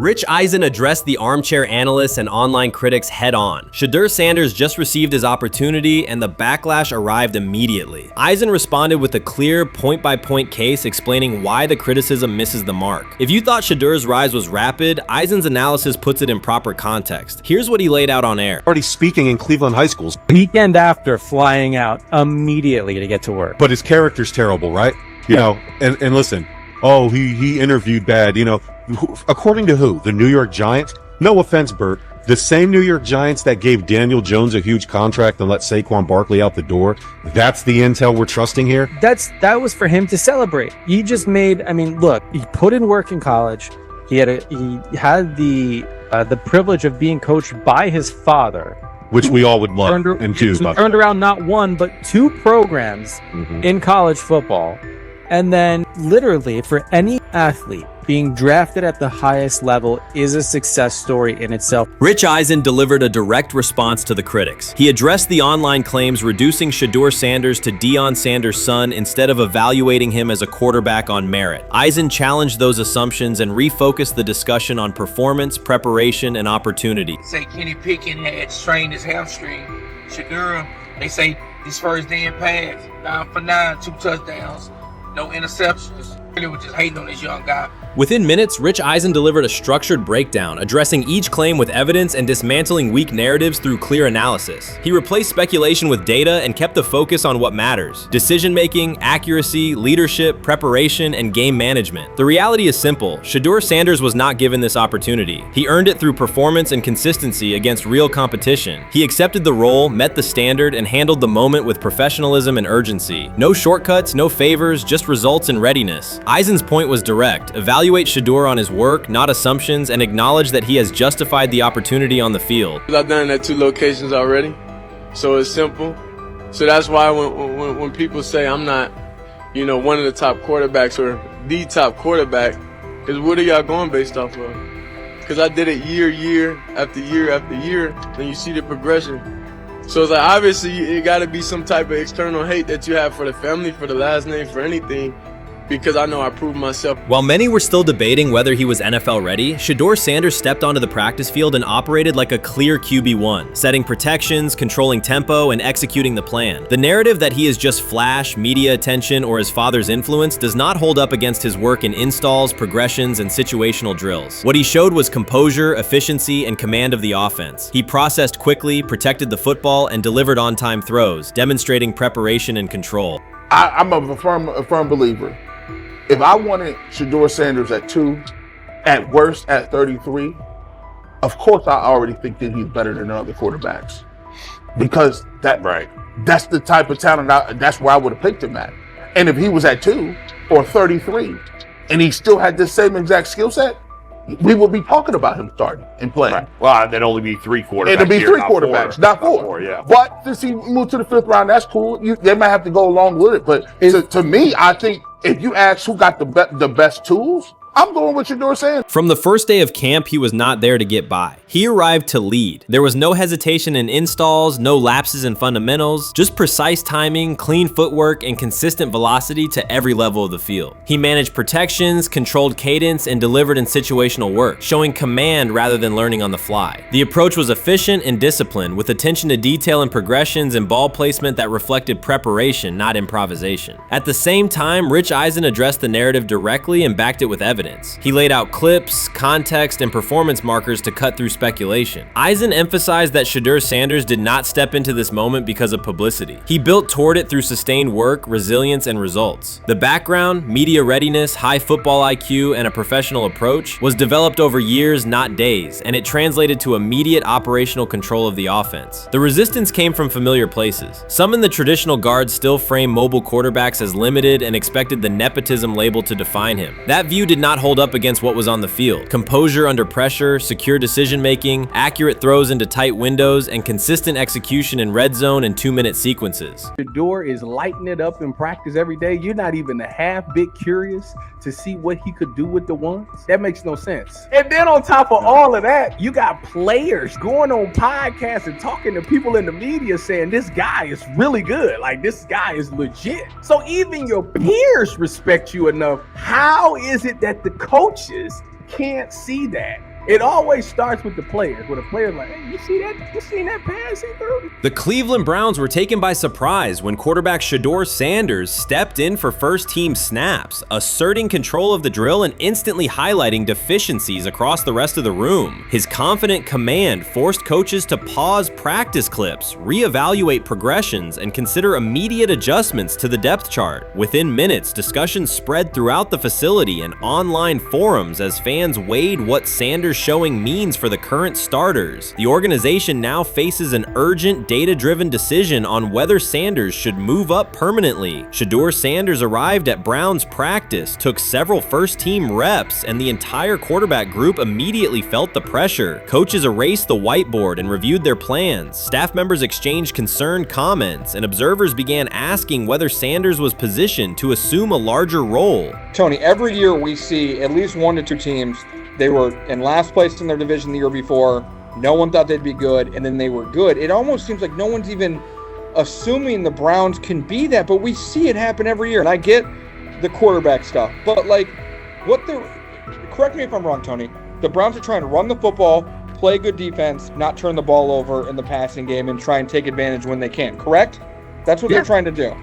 Rich Eisen addressed the armchair analysts and online critics head-on. Shedeur Sanders just received his opportunity, and the backlash arrived immediately. Eisen responded with a clear, point-by-point case explaining why the criticism misses the mark. If you thought Shedeur's rise was rapid, Eisen's analysis puts it in proper context. Here's what he laid out on air. Already speaking in Cleveland high schools. Weekend after, flying out immediately to get to work. But his character's terrible, right? You know, and listen, oh, he interviewed bad, you know. According to who? The New York Giants? No offense, Bert. The same New York Giants that gave Daniel Jones a huge contract and let Saquon Barkley out the door. That's the intel we're trusting here? That was for him to celebrate. He just made, I mean, look, he put in work in college. He had the privilege of being coached by his father. Which we all would love and choose. He turned around not one, but two programs in college football. And then literally for any athlete, being drafted at the highest level is a success story in itself. Rich Eisen delivered a direct response to the critics. He addressed the online claims reducing Shedeur Sanders to Deion Sanders' son instead of evaluating him as a quarterback on merit. Eisen challenged those assumptions and refocused the discussion on performance, preparation, and opportunity. Say Kenny Pickett had strained his hamstring. Shedeur, they say his first day in pass, 9 for 9, 2 touchdowns, no interceptions. They were just hating on this young guy. Within minutes, Rich Eisen delivered a structured breakdown, addressing each claim with evidence and dismantling weak narratives through clear analysis. He replaced speculation with data and kept the focus on what matters: decision-making, accuracy, leadership, preparation, and game management. The reality is simple. Shedeur Sanders was not given this opportunity. He earned it through performance and consistency against real competition. He accepted the role, met the standard, and handled the moment with professionalism and urgency. No shortcuts, no favors, just results and readiness. Eisen's point was direct. Evaluate Shedeur on his work, not assumptions, and acknowledge that he has justified the opportunity on the field. I've done it at 2 locations already, so it's simple. So that's why when people say I'm not, you know, one of the top quarterbacks or the top quarterback, is what are y'all going based off of? Because I did it year after year after year, and you see the progression. So it's like, obviously it got to be some type of external hate that you have for the family, for the last name, for anything, because I know I proved myself. While many were still debating whether he was NFL ready, Shedeur Sanders stepped onto the practice field and operated like a clear QB1, setting protections, controlling tempo, and executing the plan. The narrative that he is just flash, media attention, or his father's influence does not hold up against his work in installs, progressions, and situational drills. What he showed was composure, efficiency, and command of the offense. He processed quickly, protected the football, and delivered on-time throws, demonstrating preparation and control. I'm a firm believer. If I wanted Shedeur Sanders at 2, at worst at 33, of course I already think that he's better than other quarterbacks. Because that's the type of talent, that's where I would have picked him at. And if he was at 2 or 33, and he still had this same exact skill set, we would be talking about him starting and playing. Right. Well, there'd only be 3 quarterbacks. It'd be 3 quarterbacks, not 4. Yeah. But since he moved to the 5th round, that's cool. They might have to go along with it. But to me, I think if you ask who got the best tools, I'm going with Shedeur Sanders. From the first day of camp, he was not there to get by. He arrived to lead. There was no hesitation in installs, no lapses in fundamentals, just precise timing, clean footwork, and consistent velocity to every level of the field. He managed protections, controlled cadence, and delivered in situational work, showing command rather than learning on the fly. The approach was efficient and disciplined, with attention to detail and progressions and ball placement that reflected preparation, not improvisation. At the same time, Rich Eisen addressed the narrative directly and backed it with evidence. He laid out clips, context, and performance markers to cut through speculation. Eisen emphasized that Shedeur Sanders did not step into this moment because of publicity. He built toward it through sustained work, resilience, and results. The background, media readiness, high football IQ, and a professional approach was developed over years, not days, and it translated to immediate operational control of the offense. The resistance came from familiar places. Some in the traditional guard still framed mobile quarterbacks as limited and expected the nepotism label to define him. That view did not hold up against what was on the field: composure under pressure, secure decision-making, accurate throws into tight windows, and consistent execution in red zone and 2-minute sequences. Shedeur is lighting it up in practice every day. You're not even a half bit curious to see what he could do with the ones. That makes no sense. And then on top of all of that, you got players going on podcasts and talking to people in the media saying this guy is really good, like this guy is legit. So even your peers respect you enough. How is it that the coaches can't see that? It always starts with the players, where the players like, hey, you seen that pass he threw? The Cleveland Browns were taken by surprise when quarterback Shedeur Sanders stepped in for first-team snaps, asserting control of the drill and instantly highlighting deficiencies across the rest of the room. His confident command forced coaches to pause practice clips, reevaluate progressions, and consider immediate adjustments to the depth chart. Within minutes, discussions spread throughout the facility and online forums as fans weighed what Sanders' showing means for the current starters. The organization now faces an urgent, data-driven decision on whether Sanders should move up permanently. Shedeur Sanders arrived at Browns practice, took several first-team reps, and the entire quarterback group immediately felt the pressure. Coaches erased the whiteboard and reviewed their plans. Staff members exchanged concerned comments, and observers began asking whether Sanders was positioned to assume a larger role. Tony, every year we see at least 1 to 2 teams. They were in last place in their division the year before. No one thought they'd be good, and then they were good. It almost seems like no one's even assuming the Browns can be that, but we see it happen every year. And I get the quarterback stuff, but correct me if I'm wrong, Tony. The Browns are trying to run the football, play good defense, not turn the ball over in the passing game, and try and take advantage when they can, correct? That's what they're trying to do.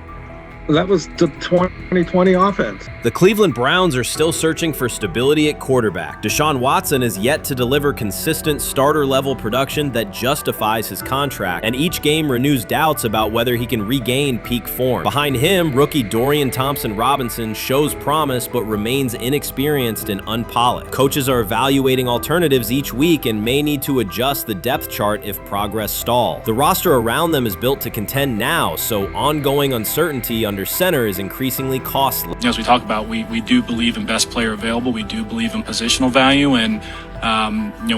That was the 2020 offense. The Cleveland Browns are still searching for stability at quarterback. Deshaun Watson is yet to deliver consistent starter-level production that justifies his contract, and each game renews doubts about whether he can regain peak form. Behind him, rookie Dorian Thompson-Robinson shows promise but remains inexperienced and unpolished. Coaches are evaluating alternatives each week and may need to adjust the depth chart if progress stalls. The roster around them is built to contend now, so ongoing uncertainty under center is increasingly costly. As we talk about, we do believe in best player available. We do believe in positional value, and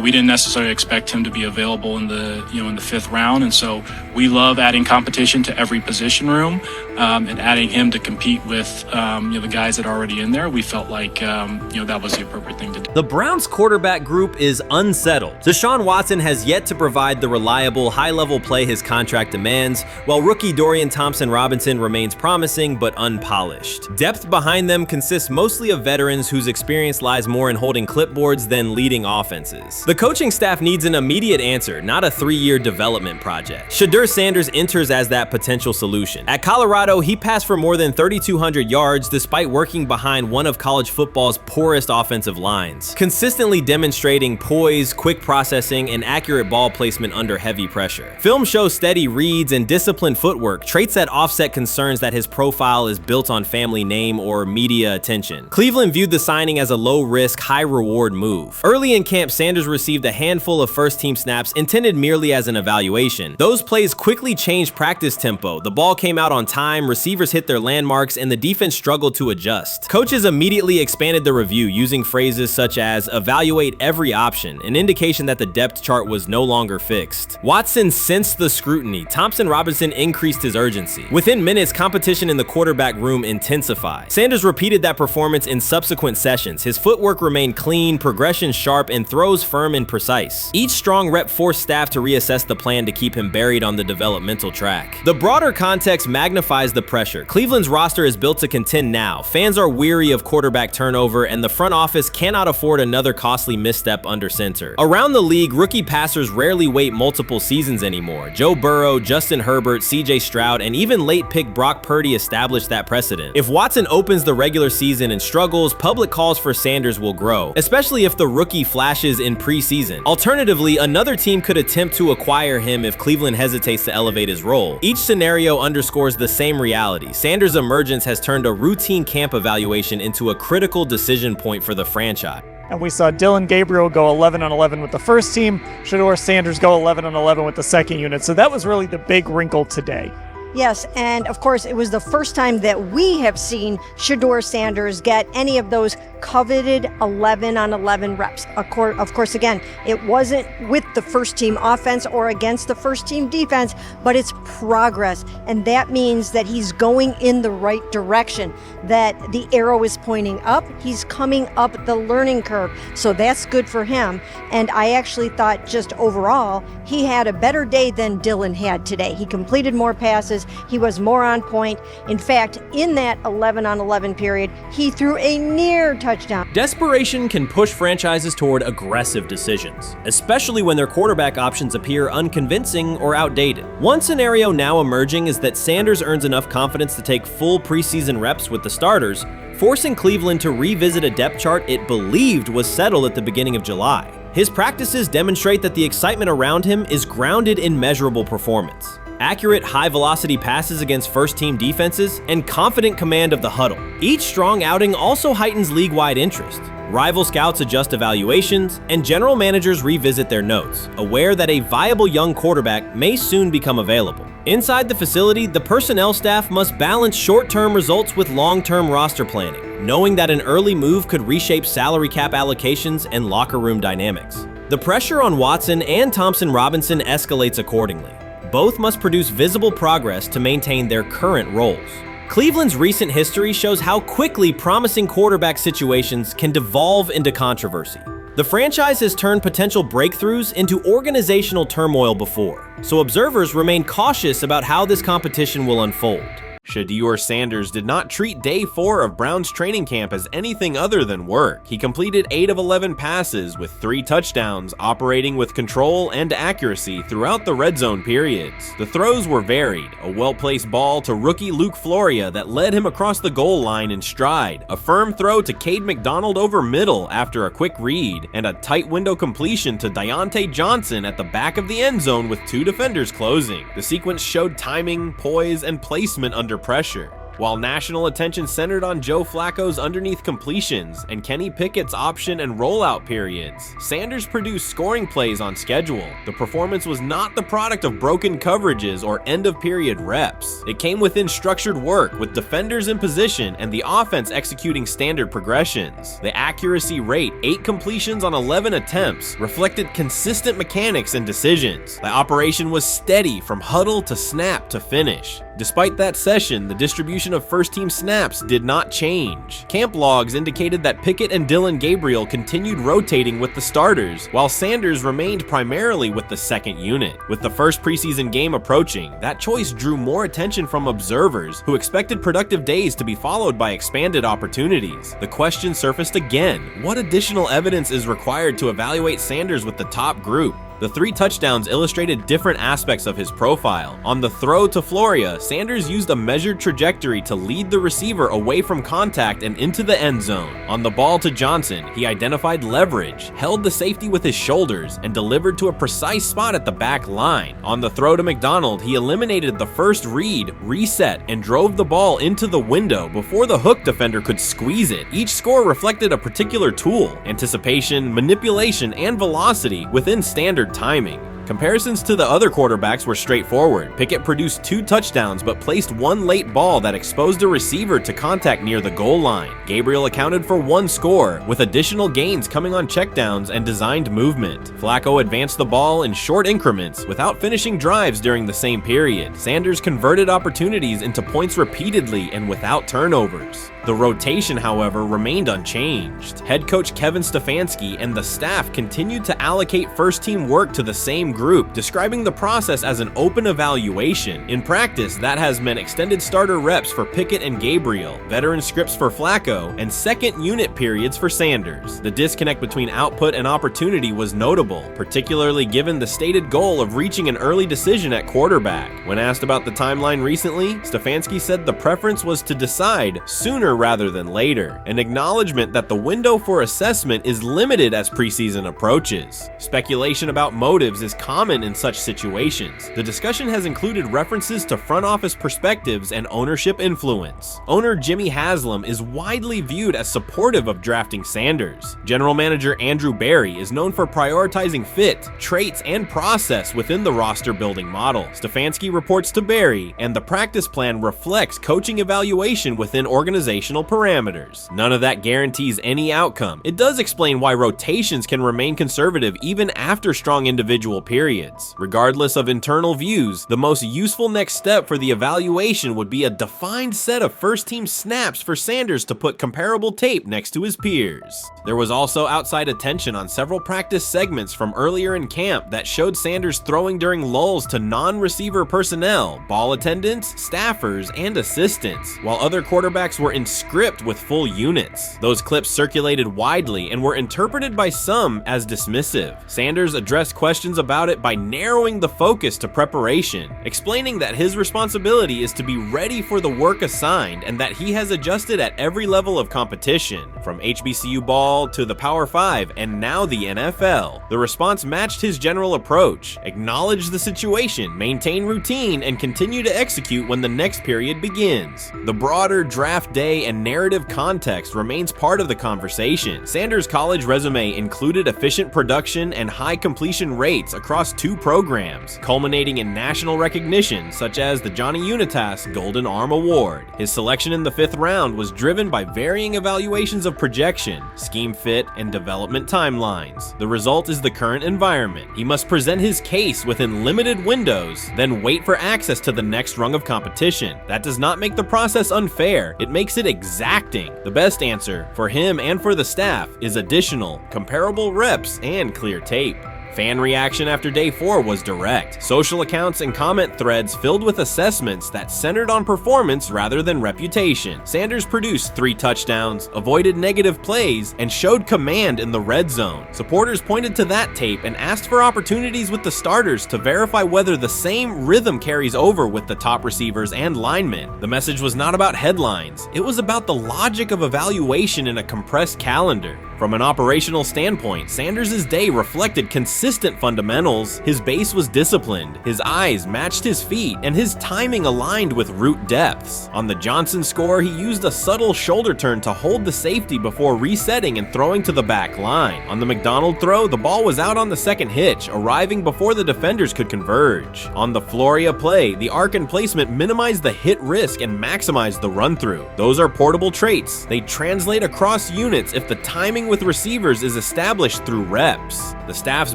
we didn't necessarily expect him to be available in the in the 5th round, and so we love adding competition to every position room and adding him to compete with the guys that are already in there. We felt like that was the appropriate thing to do. The Browns quarterback group is unsettled. Deshaun Watson has yet to provide the reliable, high-level play his contract demands, while rookie Dorian Thompson-Robinson remains promising but unpolished. Depth behind them consists mostly of veterans whose experience lies more in holding clipboards than leading offenses. The coaching staff needs an immediate answer, not a 3-year development project. Shedeur Sanders enters as that potential solution. At Colorado, he passed for more than 3,200 yards despite working behind one of college football's poorest offensive lines, consistently demonstrating poise, quick processing, and accurate ball placement under heavy pressure. Film shows steady reads and disciplined footwork, traits that offset concerns that his profile is built on family name or media attention. Cleveland viewed the signing as a low-risk, high-reward move. Early in camp, Sanders received a handful of first-team snaps intended merely as an evaluation. Those plays quickly changed practice tempo. The ball came out on time, receivers hit their landmarks, and the defense struggled to adjust. Coaches immediately expanded the review using phrases such as evaluate every option, an indication that the depth chart was no longer fixed. Watson sensed the scrutiny. Thompson-Robinson increased his urgency. Within minutes, competition in the quarterback room intensified. Sanders repeated that performance in subsequent sessions. His footwork remained clean, progression sharp, and throws firm and precise. Each strong rep forced staff to reassess the plan to keep him buried on the developmental track. The broader context magnifies the pressure. Cleveland's roster is built to contend now. Fans are weary of quarterback turnover, and the front office cannot afford another costly misstep under center. Around the league, rookie passers rarely wait multiple seasons anymore. Joe Burrow, Justin Herbert, CJ Stroud, and even late pick Brock Purdy established that precedent. If Watson opens the regular season and struggles, public calls for Sanders will grow, especially if the rookie flashes in preseason. Alternatively, another team could attempt to acquire him if Cleveland hesitates to elevate his role. Each scenario underscores the same reality. Sanders' emergence has turned a routine camp evaluation into a critical decision point for the franchise. And we saw Dylan Gabriel go 11-on-11 with the first team, Shedeur Sanders go 11-on-11 with the second unit. So that was really the big wrinkle today. Yes, and of course, it was the first time that we have seen Shedeur Sanders get any of those coveted 11-on-11 reps. Of course, again, it wasn't with the first team offense or against the first team defense, but it's progress. And that means that he's going in the right direction, that the arrow is pointing up. He's coming up the learning curve. So that's good for him. And I actually thought just overall, he had a better day than Dylan had today. He completed more passes. passes. He was more on point. In fact, in that 11-on-11 period, he threw a near touchdown. Desperation can push franchises toward aggressive decisions, especially when their quarterback options appear unconvincing or outdated. One scenario now emerging is that Sanders earns enough confidence to take full preseason reps with the starters, forcing Cleveland to revisit a depth chart it believed was settled at the beginning of July. His practices demonstrate that the excitement around him is grounded in measurable performance. Accurate, high-velocity passes against first-team defenses, and confident command of the huddle. Each strong outing also heightens league-wide interest. Rival scouts adjust evaluations, and general managers revisit their notes, aware that a viable young quarterback may soon become available. Inside the facility, the personnel staff must balance short-term results with long-term roster planning, knowing that an early move could reshape salary cap allocations and locker room dynamics. The pressure on Watson and Thompson Robinson escalates accordingly. Both must produce visible progress to maintain their current roles. Cleveland's recent history shows how quickly promising quarterback situations can devolve into controversy. The franchise has turned potential breakthroughs into organizational turmoil before, so observers remain cautious about how this competition will unfold. Shedeur Sanders did not treat day 4 of Browns training camp as anything other than work. He completed 8 of 11 passes with 3 touchdowns, operating with control and accuracy throughout the red zone periods. The throws were varied, a well-placed ball to rookie Luke Floria that led him across the goal line in stride, a firm throw to Cade McDonald over middle after a quick read, and a tight window completion to Deontay Johnson at the back of the end zone with 2 defenders closing. The sequence showed timing, poise, and placement under pressure. While national attention centered on Joe Flacco's underneath completions and Kenny Pickett's option and rollout periods, Sanders produced scoring plays on schedule. The performance was not the product of broken coverages or end-of-period reps. It came within structured work, with defenders in position and the offense executing standard progressions. The accuracy rate, 8 completions on 11 attempts, reflected consistent mechanics and decisions. The operation was steady from huddle to snap to finish. Despite that session, the distribution of first-team snaps did not change. Camp logs indicated that Pickett and Dillon Gabriel continued rotating with the starters, while Sanders remained primarily with the second unit. With the first preseason game approaching, that choice drew more attention from observers who expected productive days to be followed by expanded opportunities. The question surfaced again: what additional evidence is required to evaluate Sanders with the top group? The 3 touchdowns illustrated different aspects of his profile. On the throw to Floria, Sanders used a measured trajectory to lead the receiver away from contact and into the end zone. On the ball to Johnson, he identified leverage, held the safety with his shoulders, and delivered to a precise spot at the back line. On the throw to McDonald, he eliminated the first read, reset, and drove the ball into the window before the hook defender could squeeze it. Each score reflected a particular tool: anticipation, manipulation, and velocity within standard timing. Comparisons to the other quarterbacks were straightforward. Pickett produced 2 touchdowns but placed 1 late ball that exposed a receiver to contact near the goal line. Gabriel accounted for 1 score, with additional gains coming on checkdowns and designed movement. Flacco advanced the ball in short increments without finishing drives during the same period. Sanders converted opportunities into points repeatedly and without turnovers. The rotation, however, remained unchanged. Head coach Kevin Stefanski and the staff continued to allocate first-team work to the same group, describing the process as an open evaluation. In practice, that has meant extended starter reps for Pickett and Gabriel, veteran scripts for Flacco, and second unit periods for Sanders. The disconnect between output and opportunity was notable, particularly given the stated goal of reaching an early decision at quarterback. When asked about the timeline recently, Stefanski said the preference was to decide sooner rather than later, an acknowledgement that the window for assessment is limited as preseason approaches. Speculation about motives is common in such situations. The discussion has included references to front office perspectives and ownership influence. Owner Jimmy Haslam is widely viewed as supportive of drafting Sanders. General manager Andrew Berry is known for prioritizing fit, traits, and process within the roster building model. Stefanski reports to Berry, and the practice plan reflects coaching evaluation within organizational parameters. None of that guarantees any outcome. It does explain why rotations can remain conservative even after strong individual periods. Regardless of internal views, the most useful next step for the evaluation would be a defined set of first-team snaps for Sanders to put comparable tape next to his peers. There was also outside attention on several practice segments from earlier in camp that showed Sanders throwing during lulls to non-receiver personnel, ball attendants, staffers, and assistants, while other quarterbacks were in script with full units. Those clips circulated widely and were interpreted by some as dismissive. Sanders addressed questions about it by narrowing the focus to preparation, explaining that his responsibility is to be ready for the work assigned and that he has adjusted at every level of competition, from HBCU ball to the Power 5 and now the NFL. The response matched his general approach: acknowledge the situation, maintain routine, and continue to execute when the next period begins. The broader draft day and narrative context remains part of the conversation. Sanders' college resume included efficient production and high completion rates across 2 programs, culminating in national recognition such as the Johnny Unitas Golden Arm Award. His selection in the 5th round was driven by varying evaluations of projection, scheme fit, and development timelines. The result is the current environment. He must present his case within limited windows, then wait for access to the next rung of competition. That does not make the process unfair, it makes it exacting. The best answer, for him and for the staff, is additional, comparable reps and clear tape. Fan reaction after day 4 was direct. Social accounts and comment threads filled with assessments that centered on performance rather than reputation. Sanders produced 3 touchdowns, avoided negative plays, and showed command in the red zone. Supporters pointed to that tape and asked for opportunities with the starters to verify whether the same rhythm carries over with the top receivers and linemen. The message was not about headlines. It was about the logic of evaluation in a compressed calendar. From an operational standpoint, Sanders' day reflected consistent fundamentals. His base was disciplined, his eyes matched his feet, and his timing aligned with route depths. On the Johnson score, he used a subtle shoulder turn to hold the safety before resetting and throwing to the back line. On the McDonald throw, the ball was out on the second hitch, arriving before the defenders could converge. On the Floria play, the arc and placement minimized the hit risk and maximized the run-through. Those are portable traits. They translate across units if the timing with receivers is established through reps. The staff's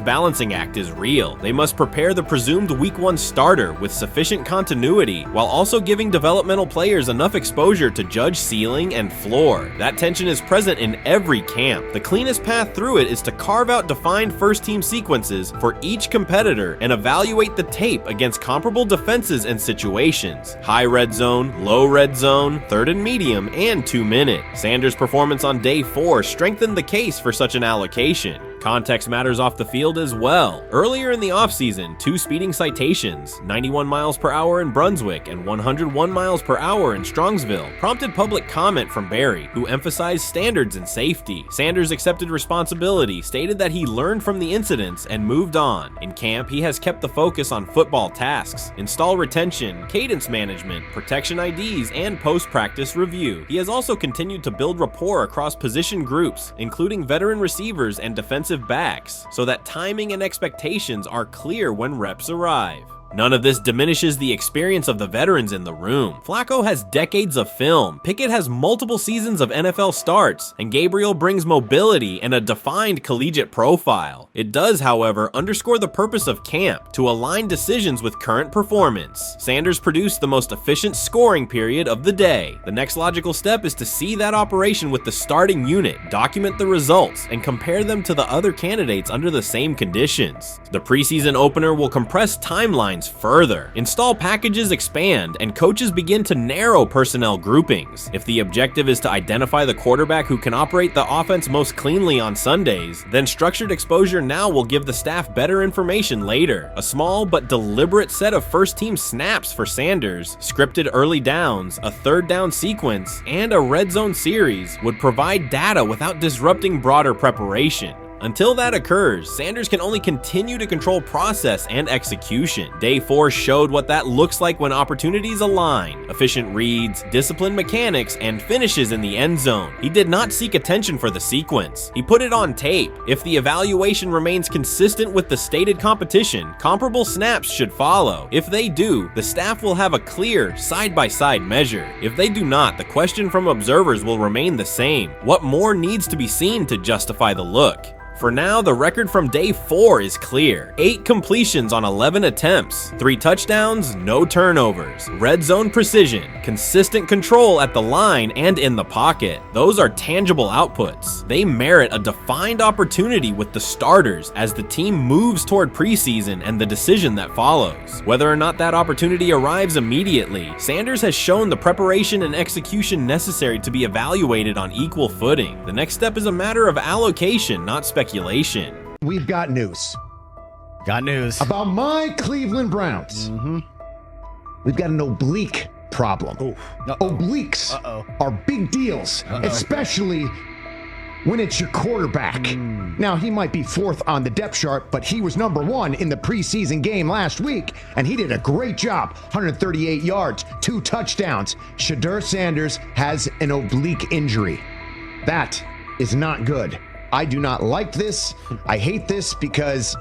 balancing act is real. They must prepare the presumed week 1 starter with sufficient continuity while also giving developmental players enough exposure to judge ceiling and floor. That tension is present in every camp. The cleanest path through it is to carve out defined first-team sequences for each competitor and evaluate the tape against comparable defenses and situations: high red zone, low red zone, 3rd and medium, and 2-minute. Sanders' performance on day 4 strengthened the case for such an allocation. Context matters off the field as well. Earlier in the offseason, 2 speeding citations, 91 miles per hour in Brunswick and 101 miles per hour in Strongsville, prompted public comment from Barry, who emphasized standards and safety. Sanders accepted responsibility, stated that he learned from the incidents and moved on. In camp, he has kept the focus on football tasks, install retention, cadence management, protection IDs, and post-practice review. He has also continued to build rapport across position groups, including veteran receivers and defensive backs, so that timing and expectations are clear when reps arrive. None of this diminishes the experience of the veterans in the room. Flacco has decades of film, Pickett has multiple seasons of NFL starts, and Gabriel brings mobility and a defined collegiate profile. It does, however, underscore the purpose of camp, to align decisions with current performance. Sanders produced the most efficient scoring period of the day. The next logical step is to see that operation with the starting unit, document the results, and compare them to the other candidates under the same conditions. The preseason opener will compress timelines further. Install packages expand, and coaches begin to narrow personnel groupings. If the objective is to identify the quarterback who can operate the offense most cleanly on Sundays, then structured exposure now will give the staff better information later. A small but deliberate set of first-team snaps for Sanders, scripted early downs, a 3rd down sequence, and a red zone series would provide data without disrupting broader preparation. Until that occurs, Sanders can only continue to control process and execution. Day 4 showed what that looks like when opportunities align: efficient reads, disciplined mechanics, and finishes in the end zone. He did not seek attention for the sequence. He put it on tape. If the evaluation remains consistent with the stated competition, comparable snaps should follow. If they do, the staff will have a clear side-by-side measure. If they do not, the question from observers will remain the same: what more needs to be seen to justify the look? For now, the record from day 4 is clear. 8 completions on 11 attempts, 3 touchdowns, no turnovers, red zone precision, consistent control at the line and in the pocket. Those are tangible outputs. They merit a defined opportunity with the starters as the team moves toward preseason and the decision that follows. Whether or not that opportunity arrives immediately, Sanders has shown the preparation and execution necessary to be evaluated on equal footing. The next step is a matter of allocation, not speculation. We've got news. Got news. About my Cleveland Browns. We've got an oblique problem. Obliques are big deals, especially when it's your quarterback. Now, he might be 4th on the depth chart, but he was number 1 in the preseason game last week, and he did a great job. 138 yards, 2 touchdowns. Shedeur Sanders has an oblique injury. That is not good. I do not like this. I hate this because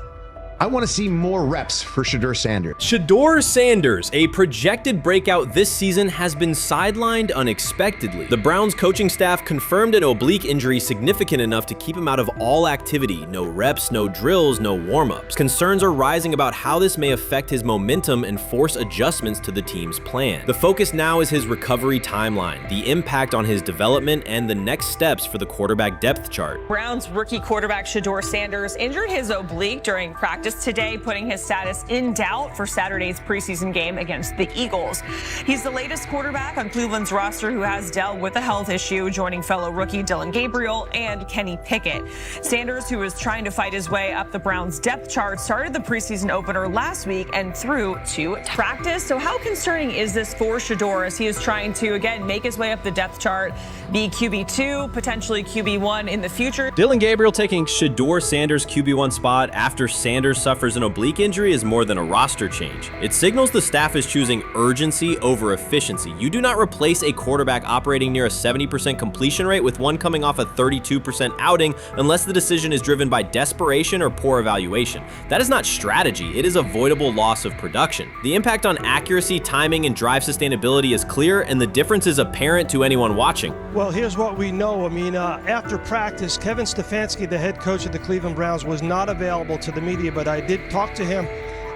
I want to see more reps for Shedeur Sanders. Shedeur Sanders, a projected breakout this season, has been sidelined unexpectedly. The Browns coaching staff confirmed an oblique injury significant enough to keep him out of all activity. No reps, no drills, no warm-ups. Concerns are rising about how this may affect his momentum and force adjustments to the team's plan. The focus now is his recovery timeline, the impact on his development, and the next steps for the quarterback depth chart. Browns rookie quarterback Shedeur Sanders injured his oblique during practice today, putting his status in doubt for Saturday's preseason game against the Eagles. He's the latest quarterback on Cleveland's roster who has dealt with a health issue, joining fellow rookie Dillon Gabriel and Kenny Pickett. Sanders, who is trying to fight his way up the Browns depth chart, started the preseason opener last week and threw 2 practice. So how concerning is this for Shedeur as he is trying to, again, make his way up the depth chart, be QB2, potentially QB1 in the future? Dillon Gabriel taking Shedeur Sanders' QB1 spot after Sanders suffers an oblique injury is more than a roster change. It signals the staff is choosing urgency over efficiency. You do not replace a quarterback operating near a 70% completion rate with one coming off a 32% outing unless the decision is driven by desperation or poor evaluation. That is not strategy, it is avoidable loss of production. The impact on accuracy, timing, and drive sustainability is clear, and the difference is apparent to anyone watching. Well, here's what we know. I mean, after practice, Kevin Stefanski, the head coach of the Cleveland Browns, was not available to the media, but I did talk to him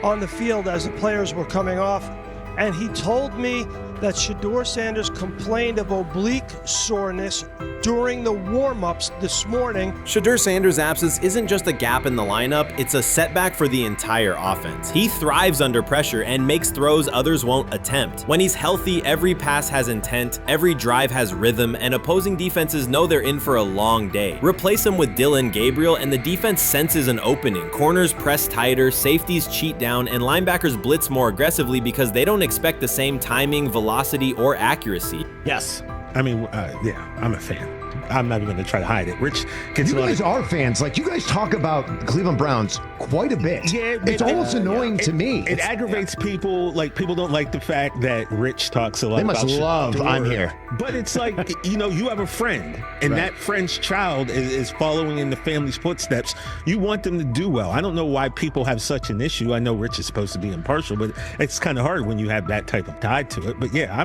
on the field as the players were coming off, and he told me that Shedeur Sanders complained of oblique soreness during the warm-ups this morning. Shedeur Sanders' absence isn't just a gap in the lineup, it's a setback for the entire offense. He thrives under pressure and makes throws others won't attempt. When he's healthy, every pass has intent, every drive has rhythm, and opposing defenses know they're in for a long day. Replace him with Dillon Gabriel and the defense senses an opening. Corners press tighter, safeties cheat down, and linebackers blitz more aggressively because they don't expect the same timing, velocity, or accuracy. Yes. I mean, yeah, I'm a fan. I'm not even going to try to hide it. Rich, you guys are fans. Like, you guys talk about the Cleveland Browns quite a bit. Yeah, it's almost annoying to me. It aggravates people. Like, people don't like the fact that Rich talks a lot about They must love I'm here. But it's like, you have a friend, and that friend's child is following in the family's footsteps. You want them to do well. I don't know why people have such an issue. I know Rich is supposed to be impartial, but it's kind of hard when you have that type of tie to it. But yeah,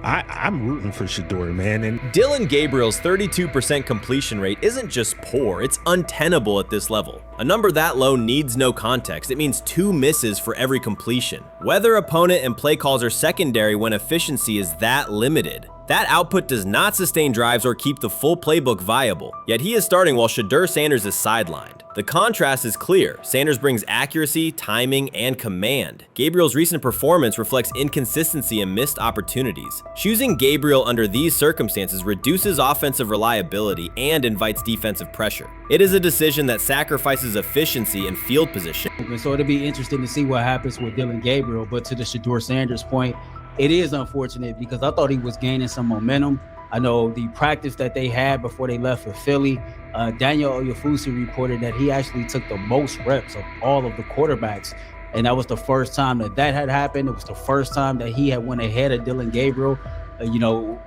I'm rooting for Shedeur, man. And Dillon Gabriel's 32% completion rate isn't just poor, it's untenable at this level. A number that low needs no context. It means 2 misses for every completion. Weather, opponent, and play calls are secondary when efficiency is that limited. That output does not sustain drives or keep the full playbook viable, yet he is starting while Shedeur Sanders is sidelined. The contrast is clear. Sanders brings accuracy, timing, and command. Gabriel's recent performance reflects inconsistency and missed opportunities. Choosing Gabriel under these circumstances reduces offensive reliability and invites defensive pressure. It is a decision that sacrifices efficiency and field position. So it'll be interesting to see what happens with Dillon Gabriel, but to the Shedeur Sanders point, it is unfortunate because I thought he was gaining some momentum. I know the practice that they had before they left for Philly, Daniel Oyefusi reported that he actually took the most reps of all of the quarterbacks. And that was the first time that had happened. It was the first time that he had went ahead of Dillon Gabriel,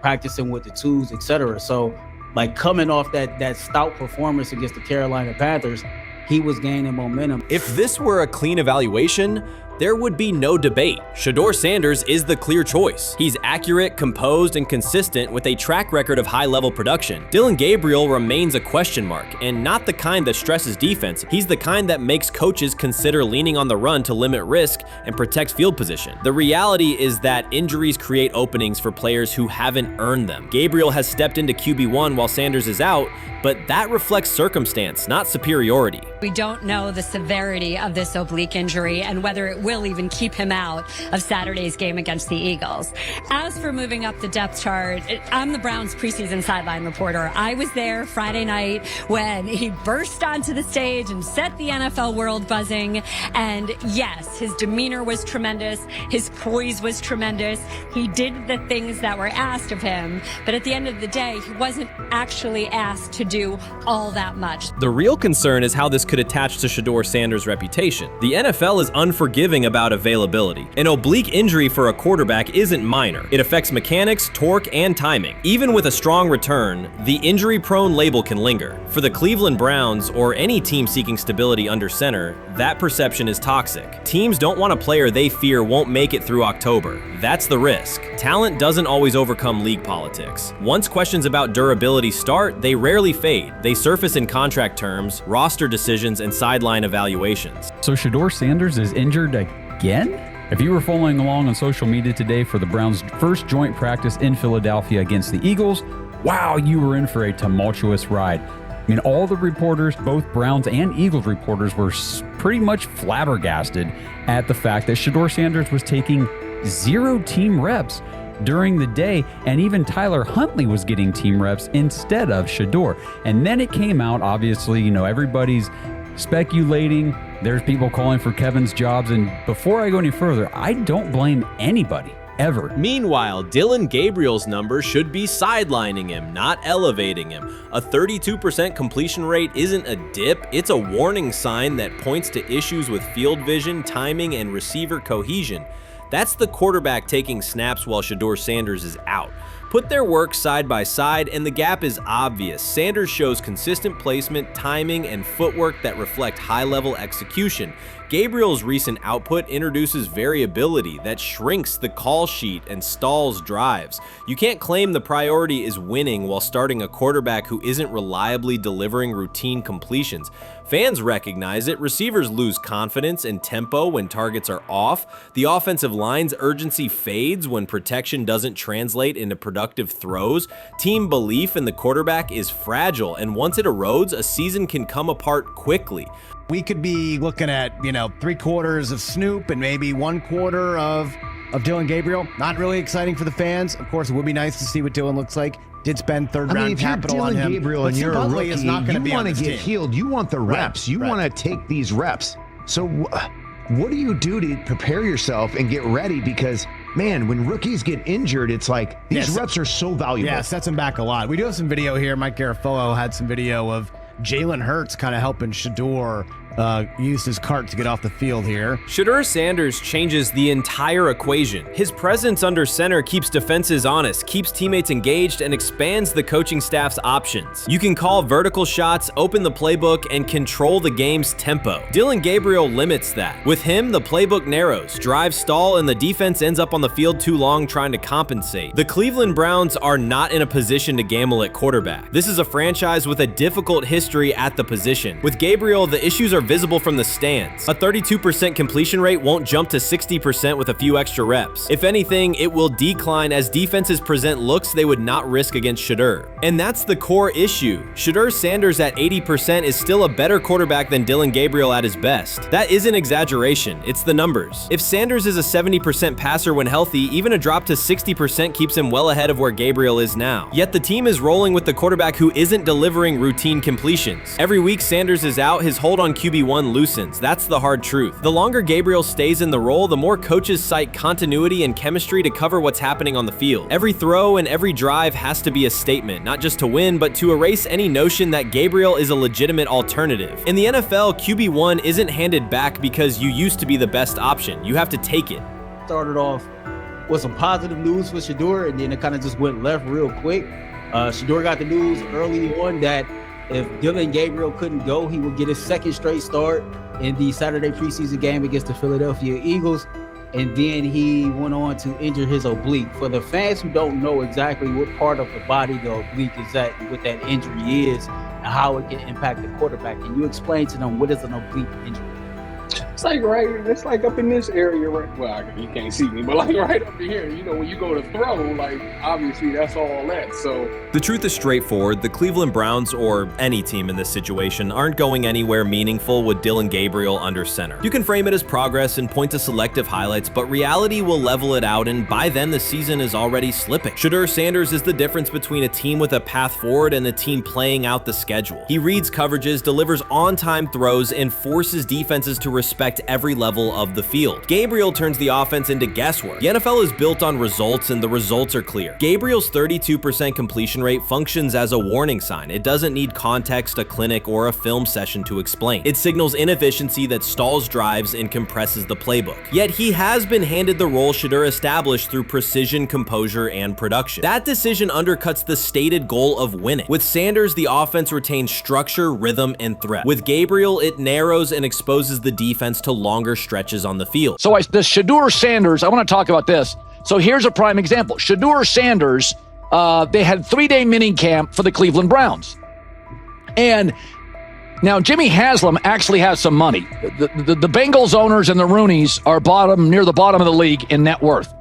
practicing with the twos, etc. So, like, coming off that stout performance against the Carolina Panthers, he was gaining momentum. If this were a clean evaluation, there would be no debate. Shedeur Sanders is the clear choice. He's accurate, composed, and consistent with a track record of high-level production. Dillon Gabriel remains a question mark, and not the kind that stresses defense. He's the kind that makes coaches consider leaning on the run to limit risk and protect field position. The reality is that injuries create openings for players who haven't earned them. Gabriel has stepped into QB1 while Sanders is out, but that reflects circumstance, not superiority. We don't know the severity of this oblique injury and whether it will even keep him out of Saturday's game against the Eagles. As for moving up the depth chart, I'm the Browns preseason sideline reporter. I was there Friday night when he burst onto the stage and set the NFL world buzzing. And yes, his demeanor was tremendous. His poise was tremendous. He did the things that were asked of him. But at the end of the day, he wasn't actually asked to do all that much. The real concern is how this could attach to Shedeur Sanders' reputation. The NFL is unforgiving about availability. An oblique injury for a quarterback isn't minor. It affects mechanics, torque, and timing. Even with a strong return, the injury-prone label can linger. For the Cleveland Browns, or any team seeking stability under center, that perception is toxic. Teams don't want a player they fear won't make it through October. That's the risk. Talent doesn't always overcome league politics. Once questions about durability start, they rarely fade. They surface in contract terms, roster decisions, and sideline evaluations. So Shedeur Sanders is injured again? If you were following along on social media today for the Browns' first joint practice in Philadelphia against the Eagles, wow, you were in for a tumultuous ride. I mean, all the reporters, both Browns and Eagles reporters, were pretty much flabbergasted at the fact that Shedeur Sanders was taking 0 team reps during the day, and even Tyler Huntley was getting team reps instead of Shedeur. And then it came out, obviously, you know, everybody's speculating. There's people calling for Kevin's jobs, and before I go any further, I don't blame anybody. Ever. Meanwhile, Dillon Gabriel's numbers should be sidelining him, not elevating him. A 32% completion rate isn't a dip, it's a warning sign that points to issues with field vision, timing, and receiver cohesion. That's the quarterback taking snaps while Shedeur Sanders is out. Put their work side by side and the gap is obvious. Sanders shows consistent placement, timing, and footwork that reflect high-level execution. Gabriel's recent output introduces variability that shrinks the call sheet and stalls drives. You can't claim the priority is winning while starting a quarterback who isn't reliably delivering routine completions. Fans recognize it, receivers lose confidence and tempo when targets are off, the offensive line's urgency fades when protection doesn't translate into productive throws, team belief in the quarterback is fragile, and once it erodes, a season can come apart quickly. We could be looking at, 3/4 of Snoop and maybe 1/4 of Dillon Gabriel. Not really exciting for the fans. Of course, it would be nice to see what Dillon looks like. Did spend third-round capital on him. If you're Dillon Gabriel and you're a rookie, is not you be want to get team. healed. You want the reps. You want to take these reps. So what do you do to prepare yourself and get ready? Because, man, when rookies get injured, it's like these reps are so valuable. Yeah, sets them back a lot. We do have some video here. Mike Garafolo had some video of Jalen Hurts kind of helping Shedeur used his cart to get off the field here. Shedeur Sanders changes the entire equation. His presence under center keeps defenses honest, keeps teammates engaged, and expands the coaching staff's options. You can call vertical shots, open the playbook, and control the game's tempo. Dillon Gabriel limits that. With him, the playbook narrows, drives stall, and the defense ends up on the field too long trying to compensate. The Cleveland Browns are not in a position to gamble at quarterback. This is a franchise with a difficult history at the position. With Gabriel, the issues are visible from the stands. A 32% completion rate won't jump to 60% with a few extra reps. If anything, it will decline as defenses present looks they would not risk against Shedeur. And that's the core issue. Shedeur Sanders at 80% is still a better quarterback than Dillon Gabriel at his best. That isn't exaggeration, it's the numbers. If Sanders is a 70% passer when healthy, even a drop to 60% keeps him well ahead of where Gabriel is now. Yet the team is rolling with the quarterback who isn't delivering routine completions. Every week Sanders is out, his hold on QB1 loosens. That's the hard truth. The longer Gabriel stays in the role, the more coaches cite continuity and chemistry to cover what's happening on the field. Every throw and every drive has to be a statement, not just to win, but to erase any notion that Gabriel is a legitimate alternative. In the NFL, QB1 isn't handed back because you used to be the best option. You have to take it. Started off with some positive news for Shedeur, and then it kind of just went left real quick. Shedeur got the news early on that if Dillon Gabriel couldn't go, he would get his second straight start in the Saturday preseason game against the Philadelphia Eagles, and then he went on to injure his oblique. For the fans who don't know exactly what part of the body the oblique is at and what that injury is and how it can impact the quarterback, can you explain to them what is an oblique injury? It's like up in this area, right? Well, you can't see me, but like right up in here, when you go to throw, like obviously that's all that. So the truth is straightforward. The Cleveland Browns, or any team in this situation, aren't going anywhere meaningful with Dillon Gabriel under center. You can frame it as progress and point to selective highlights, but reality will level it out, and by then the season is already slipping. Shedeur Sanders is the difference between a team with a path forward and a team playing out the schedule. He reads coverages, delivers on-time throws, and forces defenses to respect every level of the field. Gabriel turns the offense into guesswork. The NFL is built on results, and the results are clear. Gabriel's 32% completion rate functions as a warning sign. It doesn't need context, a clinic, or a film session to explain. It signals inefficiency that stalls drives and compresses the playbook. Yet he has been handed the role Shedeur established through precision, composure, and production. That decision undercuts the stated goal of winning. With Sanders, the offense retains structure, rhythm, and threat. With Gabriel, it narrows and exposes the defense to longer stretches on the field. So the Shedeur Sanders, I want to talk about this. So here's a prime example. Shedeur Sanders, they had 3-day mini camp for the Cleveland Browns. And now Jimmy Haslam actually has some money. The Bengals owners and the Rooneys are near the bottom of the league in net worth.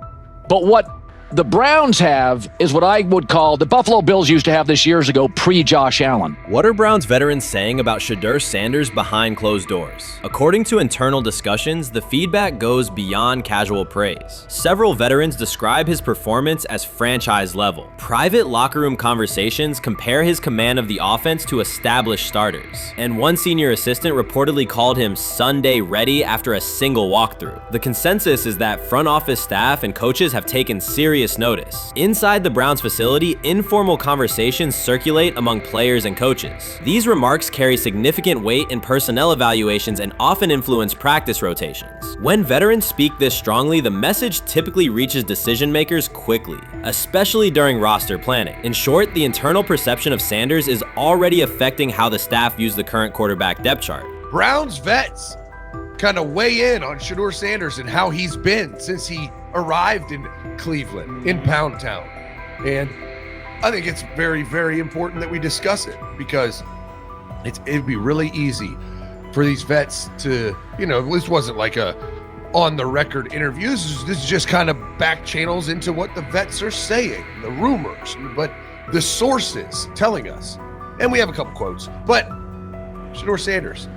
But what the Browns have is what I would call the Buffalo Bills used to have this years ago, pre-Josh Allen. What are Browns veterans saying about Shedeur Sanders behind closed doors? According to internal discussions, the feedback goes beyond casual praise. Several veterans describe his performance as franchise level. Private locker room conversations compare his command of the offense to established starters. And one senior assistant reportedly called him Sunday ready after a single walkthrough. The consensus is that front office staff and coaches have taken serious notice. Inside the Browns facility, informal conversations circulate among players and coaches. These remarks carry significant weight in personnel evaluations and often influence practice rotations. When veterans speak this strongly, the message typically reaches decision makers quickly, especially during roster planning. In short, the internal perception of Sanders is already affecting how the staff views the current quarterback depth chart. Browns vets kind of weigh in on Shedeur Sanders and how he's been since he arrived in Cleveland, in Pound Town. And I think it's very, very important that we discuss it, because it'd be really easy for these vets to, this wasn't like a on-the-record interview. This is just kind of back channels into what the vets are saying, the rumors, but the sources telling us. And we have a couple quotes, but Shedeur Sanders,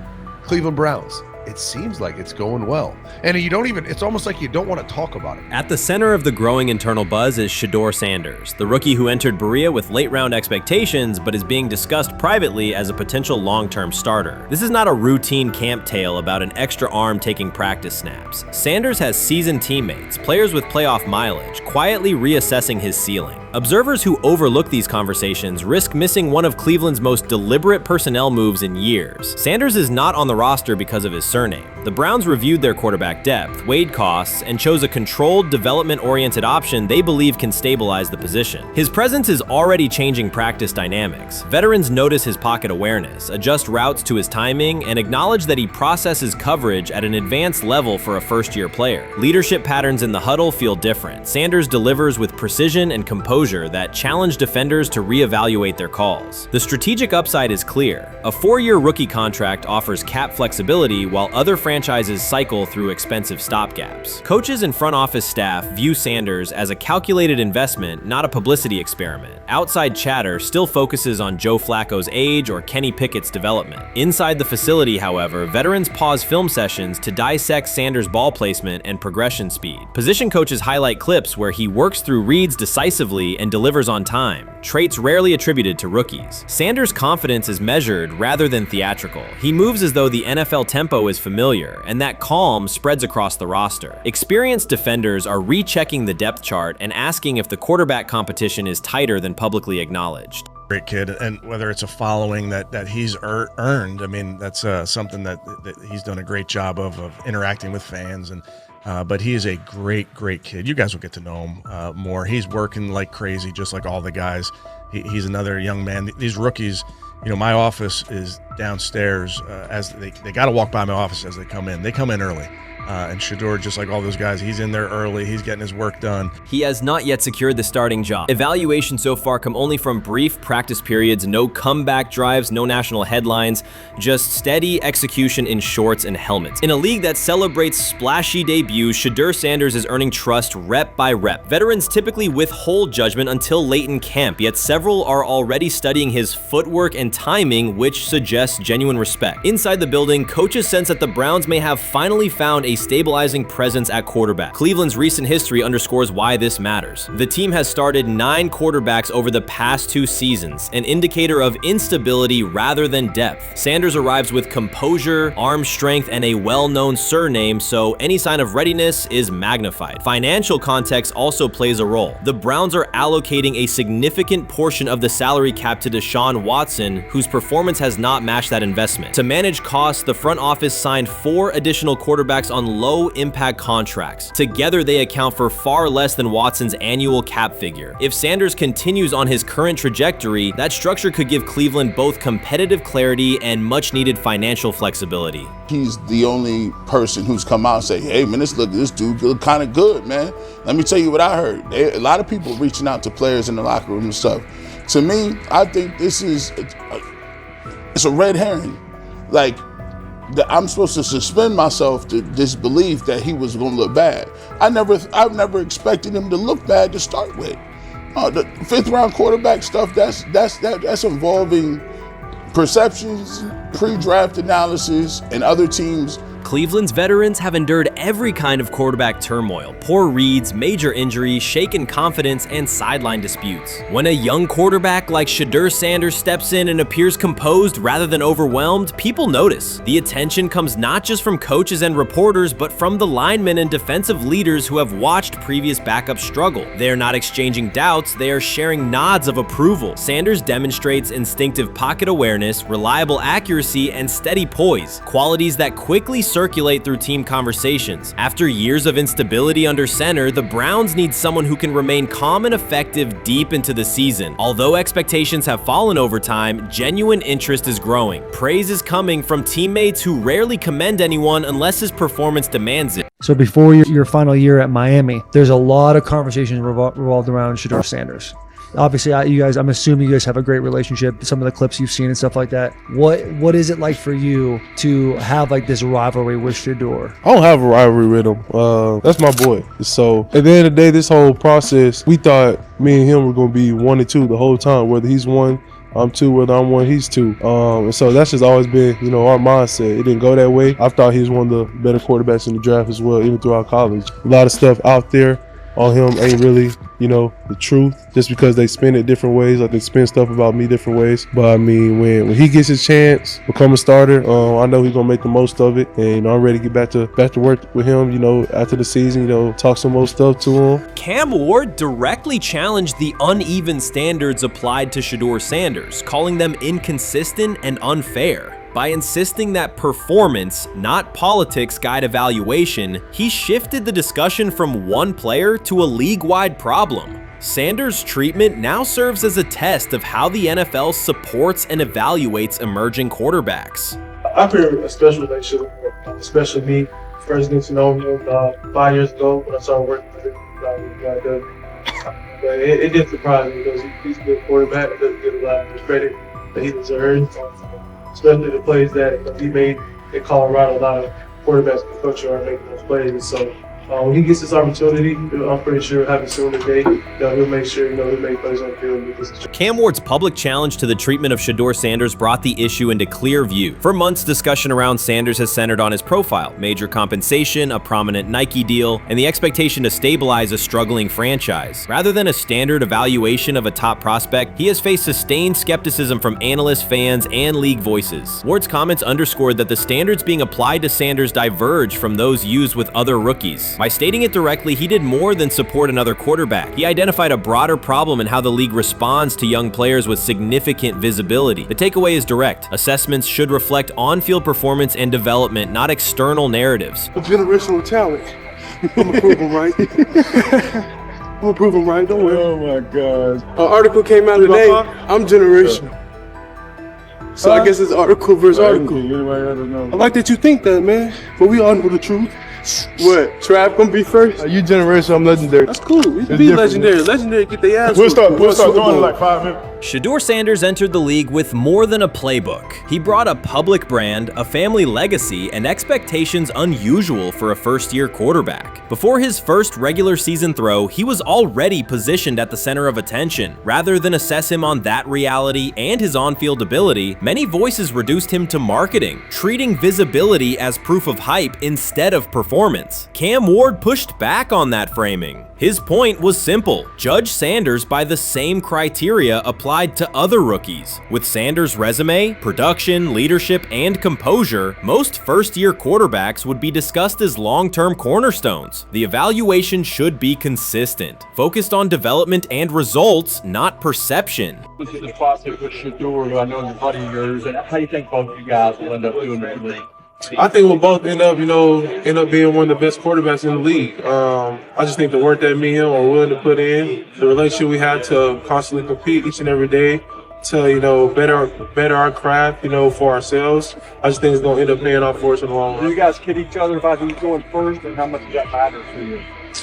Cleveland Browns, it seems like it's going well. And it's almost like you don't want to talk about it. At the center of the growing internal buzz is Shedeur Sanders, the rookie who entered Berea with late-round expectations but is being discussed privately as a potential long-term starter. This is not a routine camp tale about an extra arm taking practice snaps. Sanders has seasoned teammates, players with playoff mileage, quietly reassessing his ceiling. Observers who overlook these conversations risk missing one of Cleveland's most deliberate personnel moves in years. Sanders is not on the roster because of his surname. The Browns reviewed their quarterback depth, weighed costs, and chose a controlled, development-oriented option they believe can stabilize the position. His presence is already changing practice dynamics. Veterans notice his pocket awareness, adjust routes to his timing, and acknowledge that he processes coverage at an advanced level for a first-year player. Leadership patterns in the huddle feel different. Sanders delivers with precision and composure that challenge defenders to reevaluate their calls. The strategic upside is clear. A 4-year rookie contract offers cap flexibility while other franchises cycle through expensive stopgaps. Coaches and front office staff view Sanders as a calculated investment, not a publicity experiment. Outside chatter still focuses on Joe Flacco's age or Kenny Pickett's development. Inside the facility, however, veterans pause film sessions to dissect Sanders' ball placement and progression speed. Position coaches highlight clips where he works through reads decisively and delivers on time, traits rarely attributed to rookies. Sanders' confidence is measured rather than theatrical. He moves as though the NFL tempo is familiar, and that calm spreads across the roster. Experienced defenders are rechecking the depth chart and asking if the quarterback competition is tighter than publicly acknowledged. Great kid, and whether it's a following that he's earned, I mean, that's something that he's done a great job of interacting with fans, and but he is a great kid. You guys will get to know him more. He's working like crazy, just like all the guys. He's another young man. These rookies, my office is downstairs. As they got to walk by my office as they come in. They come in early. And Shedeur, just like all those guys, he's in there early. He's getting his work done. He has not yet secured the starting job. Evaluations so far come only from brief practice periods, no comeback drives, no national headlines, just steady execution in shorts and helmets. In a league that celebrates splashy debuts, Shedeur Sanders is earning trust rep by rep. Veterans typically withhold judgment until late in camp, yet several are already studying his footwork and timing, which suggests genuine respect. Inside the building, coaches sense that the Browns may have finally found a stabilizing presence at quarterback. Cleveland's recent history underscores why this matters. The team has started 9 quarterbacks over the past 2 seasons, an indicator of instability rather than depth. Sanders arrives with composure, arm strength, and a well-known surname, so any sign of readiness is magnified. Financial context also plays a role. The Browns are allocating a significant portion of the salary cap to Deshaun Watson, whose performance has not matched that investment. To manage costs, the front office signed 4 additional quarterbacks on low-impact contracts. Together, they account for far less than Watson's annual cap figure. If Sanders continues on his current trajectory, that structure could give Cleveland both competitive clarity and much-needed financial flexibility. He's the only person who's come out and say, hey, man, this dude look kind of good, man. Let me tell you what I heard. A lot of people reaching out to players in the locker room and stuff. To me, I think this is it's a red herring. Like, I'm supposed to suspend myself to disbelief that he was going to look bad. I've never expected him to look bad to start with. The 5th round quarterback stuff, that's involving perceptions, pre-draft analysis, and other teams. Cleveland's veterans have endured every kind of quarterback turmoil: poor reads, major injuries, shaken confidence, and sideline disputes. When a young quarterback like Shedeur Sanders steps in and appears composed rather than overwhelmed, people notice. The attention comes not just from coaches and reporters, but from the linemen and defensive leaders who have watched previous backups struggle. They are not exchanging doubts, they are sharing nods of approval. Sanders demonstrates instinctive pocket awareness, reliable accuracy, and steady poise, qualities that quickly circulate through team conversations. After years of instability under center, the Browns need someone who can remain calm and effective deep into the season. Although expectations have fallen over time, genuine interest is growing. Praise is coming from teammates who rarely commend anyone unless his performance demands it. So before your final year at Miami, there's a lot of conversations revolved around Shedeur Sanders. Obviously, I'm assuming you guys have a great relationship. Some of the clips you've seen and stuff like that. What is it like for you to have like this rivalry with Shedeur? I don't have a rivalry with him. That's my boy. So at the end of the day, this whole process, we thought me and him were going to be 1 and 2 the whole time. Whether he's 1, I'm 2. Whether I'm 1, he's 2. And so that's just always been, our mindset. It didn't go that way. I thought he was one of the better quarterbacks in the draft as well, even throughout college. A lot of stuff out there on him ain't really, the truth, just because they spin it different ways. Like they spin stuff about me different ways. But I mean, when he gets his chance, become a starter, I know he's gonna make the most of it. And I'm ready to get back to work with him, after the season, talk some more stuff to him. Cam Ward directly challenged the uneven standards applied to Shedeur Sanders, calling them inconsistent and unfair. By insisting that performance, not politics, guide evaluation, he shifted the discussion from one player to a league-wide problem. Sanders' treatment now serves as a test of how the NFL supports and evaluates emerging quarterbacks. I feel a special relationship with him, especially me. First getting to know him 5 years ago when I started working with him. But it did surprise me because he's a good quarterback. It doesn't get a lot of the credit that he deserves. Especially the plays that he made in Colorado. A lot of quarterbacks and coaches are making those plays. So when he gets this opportunity, I'm pretty sure he'll have it soon today. He'll make sure he'll make plays on the field. Cam Ward's public challenge to the treatment of Shedeur Sanders brought the issue into clear view. For months, discussion around Sanders has centered on his profile: major compensation, a prominent Nike deal, and the expectation to stabilize a struggling franchise. Rather than a standard evaluation of a top prospect, he has faced sustained skepticism from analysts, fans, and league voices. Ward's comments underscored that the standards being applied to Sanders diverge from those used with other rookies. By stating it directly, he did more than support another quarterback. He identified a broader problem in how the league responds to young players with significant visibility. The takeaway is direct. Assessments should reflect on-field performance and development, not external narratives. A generational talent. I'm gonna prove him right. I'm gonna prove him right. Don't worry. Oh my God. An article came out today. I'm generational. So I guess it's article versus article. I like that you think that, man. But we all know the truth. What? Trav gonna be first? You generational, I'm legendary. That's cool. We can be legendary. Legendary get their ass. We'll start going in like 5 minutes. Shedeur Sanders entered the league with more than a playbook. He brought a public brand, a family legacy, and expectations unusual for a first-year quarterback. Before his first regular season throw, he was already positioned at the center of attention. Rather than assess him on that reality and his on-field ability, many voices reduced him to marketing, treating visibility as proof of hype instead of performance. Cam Ward pushed back on that framing. His point was simple: judge Sanders by the same criteria applied to other rookies. With Sanders' resume, production, leadership, and composure, most first-year quarterbacks would be discussed as long-term cornerstones. The evaluation should be consistent, focused on development and results, not perception. This is the process with Shedeur, who I know is a buddy of yours, and how do you think both of you guys will end up doing in the league? I think we'll both end up being one of the best quarterbacks in the league. I just think the work that me and him are willing to put in, the relationship we have to constantly compete each and every day, to better our craft, for ourselves. I just think it's gonna end up paying off for us in the long run. Do you guys kid each other about who's going first and how much does that matter to you?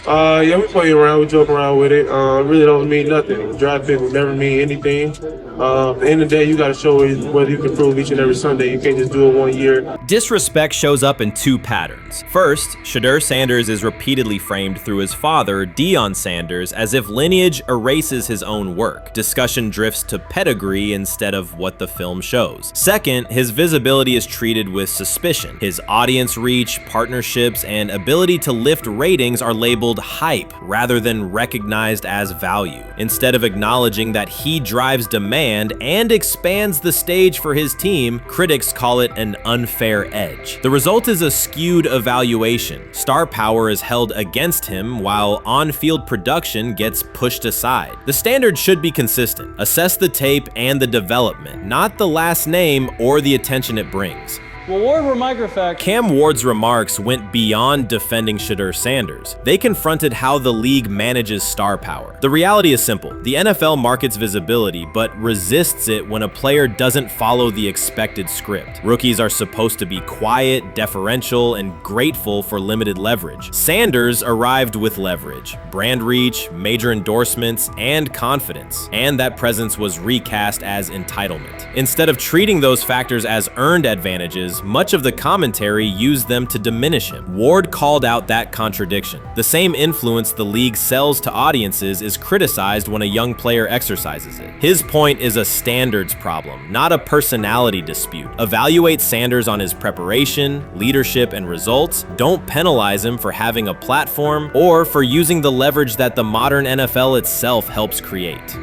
Yeah, we play around, we joke around with it. Really don't mean nothing. The draft pick will never mean anything. At the end of the day, you got to show whether you can prove each and every Sunday. You can't just do it 1 year. Disrespect shows up in two patterns. First, Shedeur Sanders is repeatedly framed through his father, Deion Sanders, as if lineage erases his own work. Discussion drifts to pedigree instead of what the film shows. Second, his visibility is treated with suspicion. His audience reach, partnerships, and ability to lift ratings are labeled hype rather than recognized as value. Instead of acknowledging that he drives demand and expands the stage for his team, critics call it an unfair edge. The result is a skewed evaluation. Star power is held against him while on-field production gets pushed aside. The standard should be consistent. Assess the tape and the development, not the last name or the attention it brings. Well, Ward, we're microfacts. Cam Ward's remarks went beyond defending Shedeur Sanders. They confronted how the league manages star power. The reality is simple. The NFL markets visibility, but resists it when a player doesn't follow the expected script. Rookies are supposed to be quiet, deferential, and grateful for limited leverage. Sanders arrived with leverage, brand reach, major endorsements, and confidence. And that presence was recast as entitlement. Instead of treating those factors as earned advantages, much of the commentary used them to diminish him. Ward called out that contradiction. The same influence the league sells to audiences is criticized when a young player exercises it. His point is a standards problem, not a personality dispute. Evaluate Sanders on his preparation, leadership, and results. Don't penalize him for having a platform or for using the leverage that the modern NFL itself helps create.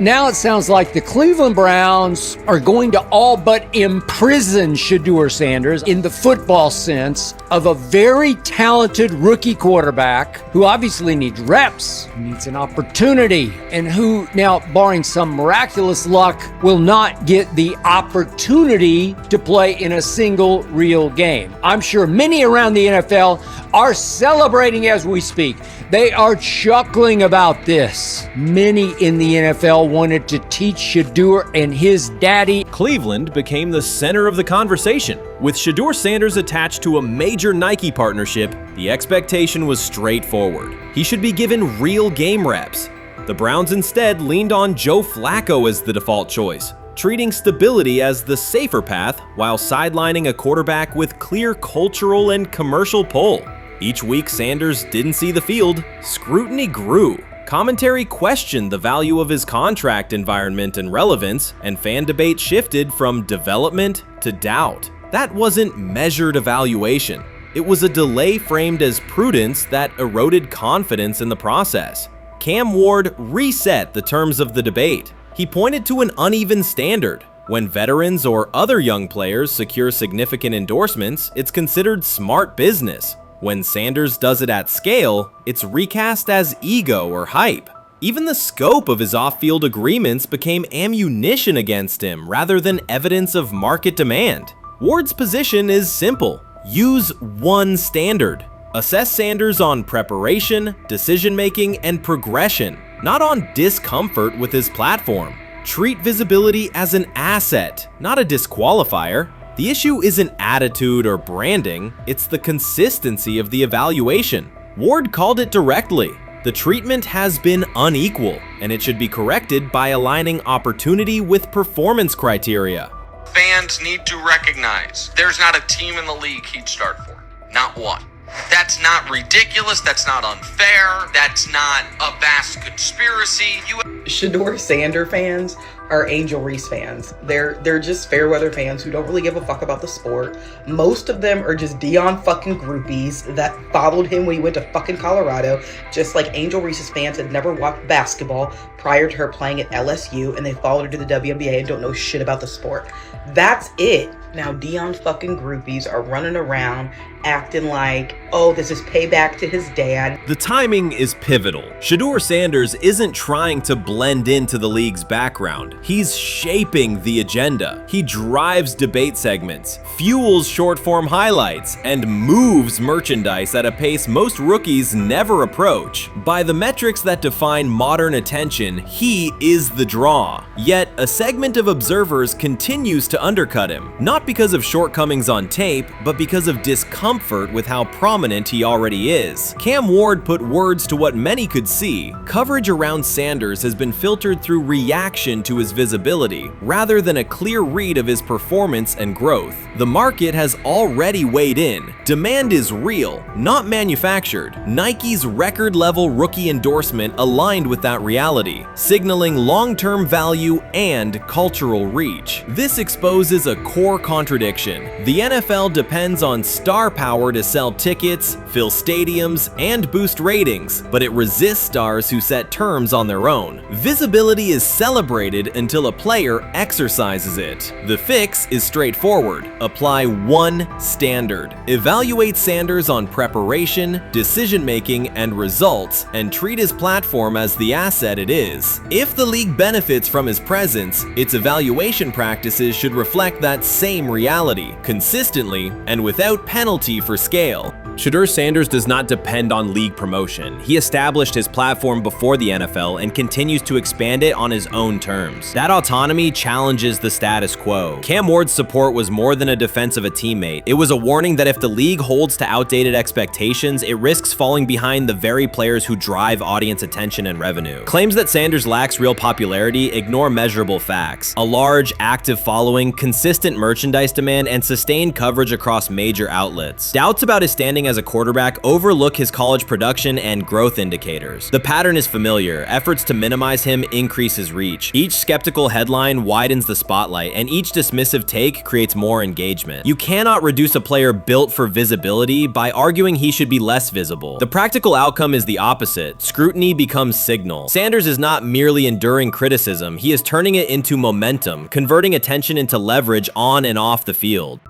Now it sounds like the Cleveland Browns are going to all but imprison Shedeur Sanders in the football sense of a very talented rookie quarterback who obviously needs reps, who needs an opportunity, and who now, barring some miraculous luck, will not get the opportunity to play in a single real game. I'm sure many around the NFL are celebrating as we speak. They are chuckling about this. Many in the NFL wanted to teach Shedeur and his daddy. Cleveland became the center of the conversation. With Shedeur Sanders attached to a major Nike partnership, the expectation was straightforward. He should be given real game reps. The Browns instead leaned on Joe Flacco as the default choice, treating stability as the safer path while sidelining a quarterback with clear cultural and commercial pull. Each week Sanders didn't see the field, scrutiny grew. Commentary questioned the value of his contract environment and relevance, and fan debate shifted from development to doubt. That wasn't measured evaluation. It was a delay framed as prudence that eroded confidence in the process. Cam Ward reset the terms of the debate. He pointed to an uneven standard. When veterans or other young players secure significant endorsements, it's considered smart business. When Sanders does it at scale, it's recast as ego or hype. Even the scope of his off-field agreements became ammunition against him rather than evidence of market demand. Ward's position is simple. Use one standard. Assess Sanders on preparation, decision-making, and progression, not on discomfort with his platform. Treat visibility as an asset, not a disqualifier. The issue isn't attitude or branding, it's the consistency of the evaluation. Ward called it directly. The treatment has been unequal, and it should be corrected by aligning opportunity with performance criteria. Fans need to recognize there's not a team in the league he'd start for. Not one. That's not ridiculous. That's not unfair. That's not a vast conspiracy. Shedeur Sanders fans are Angel Reese fans. They're just fair weather fans who don't really give a fuck about the sport. Most of them are just Dion fucking groupies that followed him when he went to fucking Colorado, just like Angel Reese's fans had never watched basketball prior to her playing at LSU, and they followed her to the WNBA and don't know shit about the sport. That's it. Now Dion fucking groupies are running around acting like, oh, this is payback to his dad. The timing is pivotal. Shedeur Sanders isn't trying to blend into the league's background. He's shaping the agenda. He drives debate segments, fuels short-form highlights, and moves merchandise at a pace most rookies never approach. By the metrics that define modern attention, he is the draw. Yet, a segment of observers continues to undercut him, not because of shortcomings on tape, but because of discomfort with how prominent he already is. Cam Ward put words to what many could see. Coverage around Sanders has been filtered through reaction to his visibility, rather than a clear read of his performance and growth. The market has already weighed in. Demand is real, not manufactured. Nike's record-level rookie endorsement aligned with that reality, signaling long-term value and cultural reach. This exposes a core contradiction. The NFL depends on star power to sell tickets, fill stadiums, and boost ratings, but it resists stars who set terms on their own. Visibility is celebrated until a player exercises it. The fix is straightforward. Apply one standard. Evaluate Sanders on preparation, decision-making, and results, and treat his platform as the asset it is. If the league benefits from his presence, its evaluation practices should reflect that same reality, consistently and without penalty for scale. Shedeur Sanders does not depend on league promotion. He established his platform before the NFL and continues to expand it on his own terms. That autonomy challenges the status quo. Cam Ward's support was more than a defense of a teammate. It was a warning that if the league holds to outdated expectations, it risks falling behind the very players who drive audience attention and revenue. Claims that Sanders lacks real popularity ignore measurable facts. A large, active following, consistent merchandise demand, and sustained coverage across major outlets. Doubts about his standing as a quarterback overlook his college production and growth indicators. The pattern is familiar. Efforts to minimize him increase his reach. Each skeptical headline widens the spotlight, and each dismissive take creates more engagement. You cannot reduce a player built for visibility by arguing he should be less visible. The practical outcome is the opposite. Scrutiny becomes signal. Sanders is not merely enduring criticism, he is turning it into momentum, converting attention into leverage on and off the field.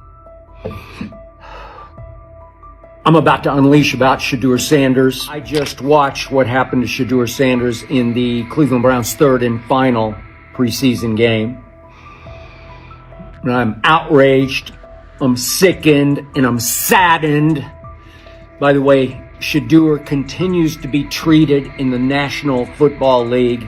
I'm about to unleash about Shedeur Sanders. I just watched what happened to Shedeur Sanders in the Cleveland Browns' third and final preseason game. And I'm outraged, I'm sickened, and I'm saddened. By the way, Shedeur continues to be treated in the National Football League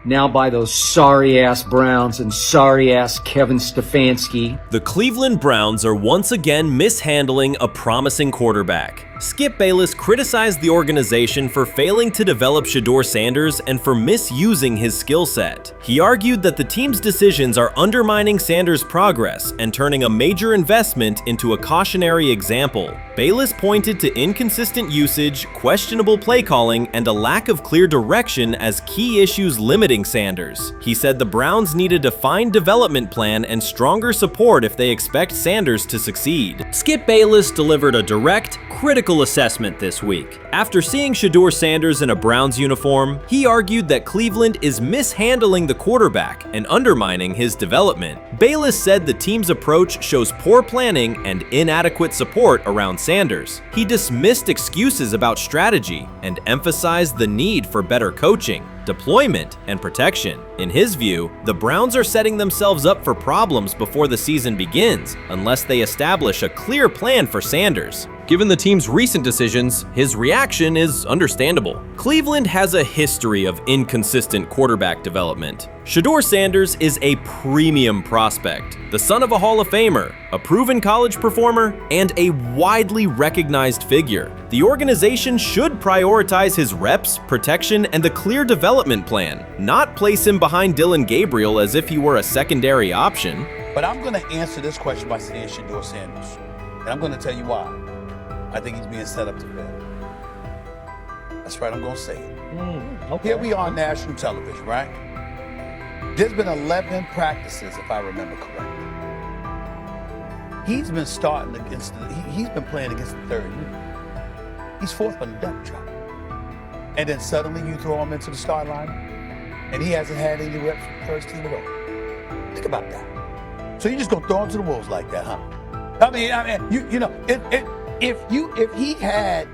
now by those sorry-ass Browns and sorry-ass Kevin Stefanski. The Cleveland Browns are once again mishandling a promising quarterback. Skip Bayless criticized the organization for failing to develop Shedeur Sanders and for misusing his skill set. He argued that the team's decisions are undermining Sanders' progress and turning a major investment into a cautionary example. Bayless pointed to inconsistent usage, questionable play calling, and a lack of clear direction as key issues limiting Sanders. He said the Browns need a defined development plan and stronger support if they expect Sanders to succeed. Skip Bayless delivered a direct, critical assessment this week. After seeing Shedeur Sanders in a Browns uniform, he argued that Cleveland is mishandling the quarterback and undermining his development. Bayless said the team's approach shows poor planning and inadequate support around Sanders. He dismissed excuses about strategy and emphasized the need for better coaching, deployment, and protection. In his view, the Browns are setting themselves up for problems before the season begins unless they establish a clear plan for Sanders. Given the team's recent decisions, his reaction is understandable. Cleveland has a history of inconsistent quarterback development. Shedeur Sanders is a premium prospect, the son of a Hall of Famer, a proven college performer, and a widely recognized figure. The organization should prioritize his reps, protection, and a clear development plan, not place him behind Dillon Gabriel as if he were a secondary option. But I'm going to answer this question by saying Shedeur Sanders, and I'm going to tell you why. I think he's being set up to fail. That's right, I'm going to say it. Okay. Here we are on national television, right? There's been 11 practices, if I remember correctly. He's been starting against, he's been playing against the third unit. He's fourth on the depth chart. And then suddenly you throw him into the start line, and he hasn't had any reps for the first team at all. Think about that. So you're just gonna throw him to the wolves like that, huh? I mean, you know, if he had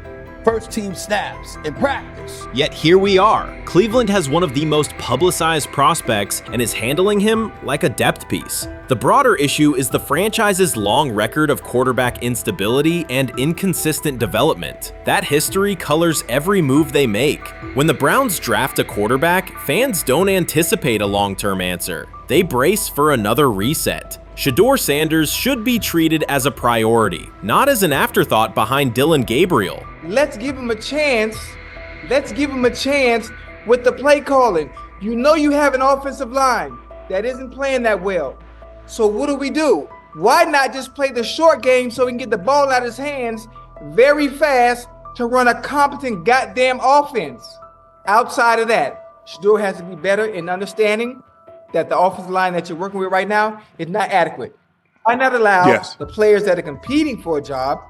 first team snaps in practice. Yet here we are. Cleveland has one of the most publicized prospects and is handling him like a depth piece. The broader issue is the franchise's long record of quarterback instability and inconsistent development. That history colors every move they make. When the Browns draft a quarterback, fans don't anticipate a long-term answer. They brace for another reset. Shedeur Sanders should be treated as a priority, not as an afterthought behind Dillon Gabriel. Let's give him a chance. Let's give him a chance with the play calling. You know you have an offensive line that isn't playing that well. So what do? Why not just play the short game so he can get the ball out of his hands very fast to run a competent goddamn offense? Outside of that, Shedeur has to be better in understanding that the offensive line that you're working with right now is not adequate. Why not allow the players that are competing for a job,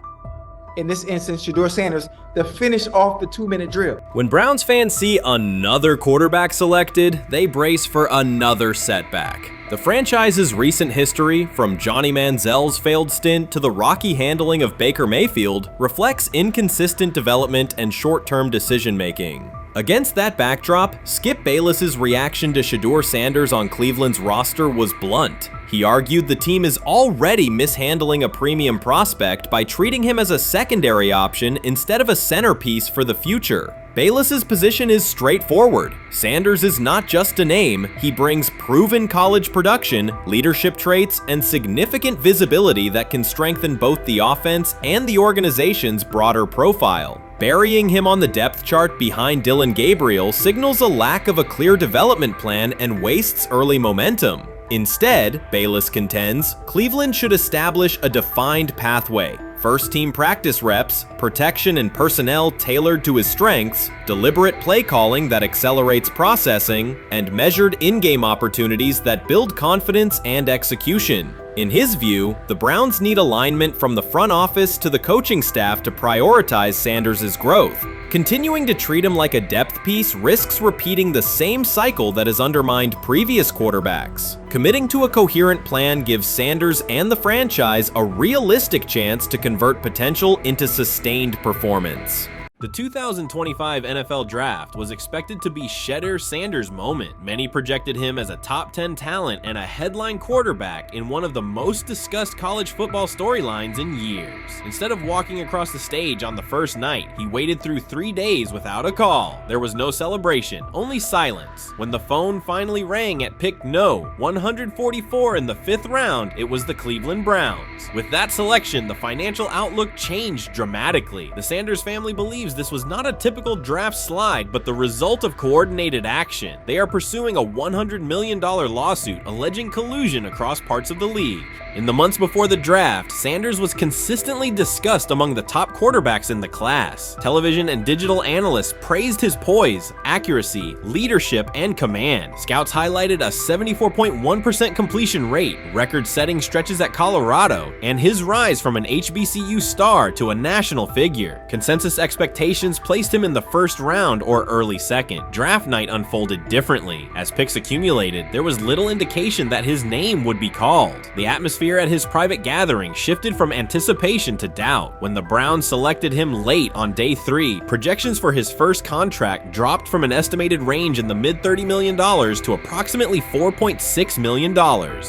in this instance, Shedeur Sanders, to finish off the 2-minute drill? When Browns fans see another quarterback selected, they brace for another setback. The franchise's recent history, from Johnny Manziel's failed stint to the rocky handling of Baker Mayfield, reflects inconsistent development and short-term decision-making. Against that backdrop, Skip Bayless's reaction to Shedeur Sanders on Cleveland's roster was blunt. He argued the team is already mishandling a premium prospect by treating him as a secondary option instead of a centerpiece for the future. Bayless's position is straightforward. Sanders is not just a name, he brings proven college production, leadership traits, and significant visibility that can strengthen both the offense and the organization's broader profile. Burying him on the depth chart behind Dillon Gabriel signals a lack of a clear development plan and wastes early momentum. Instead, Bayless contends, Cleveland should establish a defined pathway. First-team practice reps, protection and personnel tailored to his strengths, deliberate play calling that accelerates processing, and measured in-game opportunities that build confidence and execution. In his view, the Browns need alignment from the front office to the coaching staff to prioritize Sanders' growth. Continuing to treat him like a depth piece risks repeating the same cycle that has undermined previous quarterbacks. Committing to a coherent plan gives Sanders and the franchise a realistic chance to convert potential into sustained performance. The 2025 NFL Draft was expected to be Shedeur Sanders' moment. Many projected him as a top 10 talent and a headline quarterback in one of the most discussed college football storylines in years. Instead of walking across the stage on the first night, he waited through 3 days without a call. There was no celebration, only silence. When the phone finally rang at pick no. 144 in the 5th round, it was the Cleveland Browns. With that selection, the financial outlook changed dramatically. The Sanders family believes this was not a typical draft slide, but the result of coordinated action. They are pursuing a $100 million lawsuit alleging collusion across parts of the league. In the months before the draft, Sanders was consistently discussed among the top quarterbacks in the class. Television and digital analysts praised his poise, accuracy, leadership, and command. Scouts highlighted a 74.1% completion rate, record-setting stretches at Colorado, and his rise from an HBCU star to a national figure. Consensus expectations placed him in the first round or early second. Draft night unfolded differently. As picks accumulated, there was little indication that his name would be called. The atmosphere at his private gathering shifted from anticipation to doubt. When the Browns selected him late on day 3, projections for his first contract dropped from an estimated range in the mid-$30 million to approximately $4.6 million,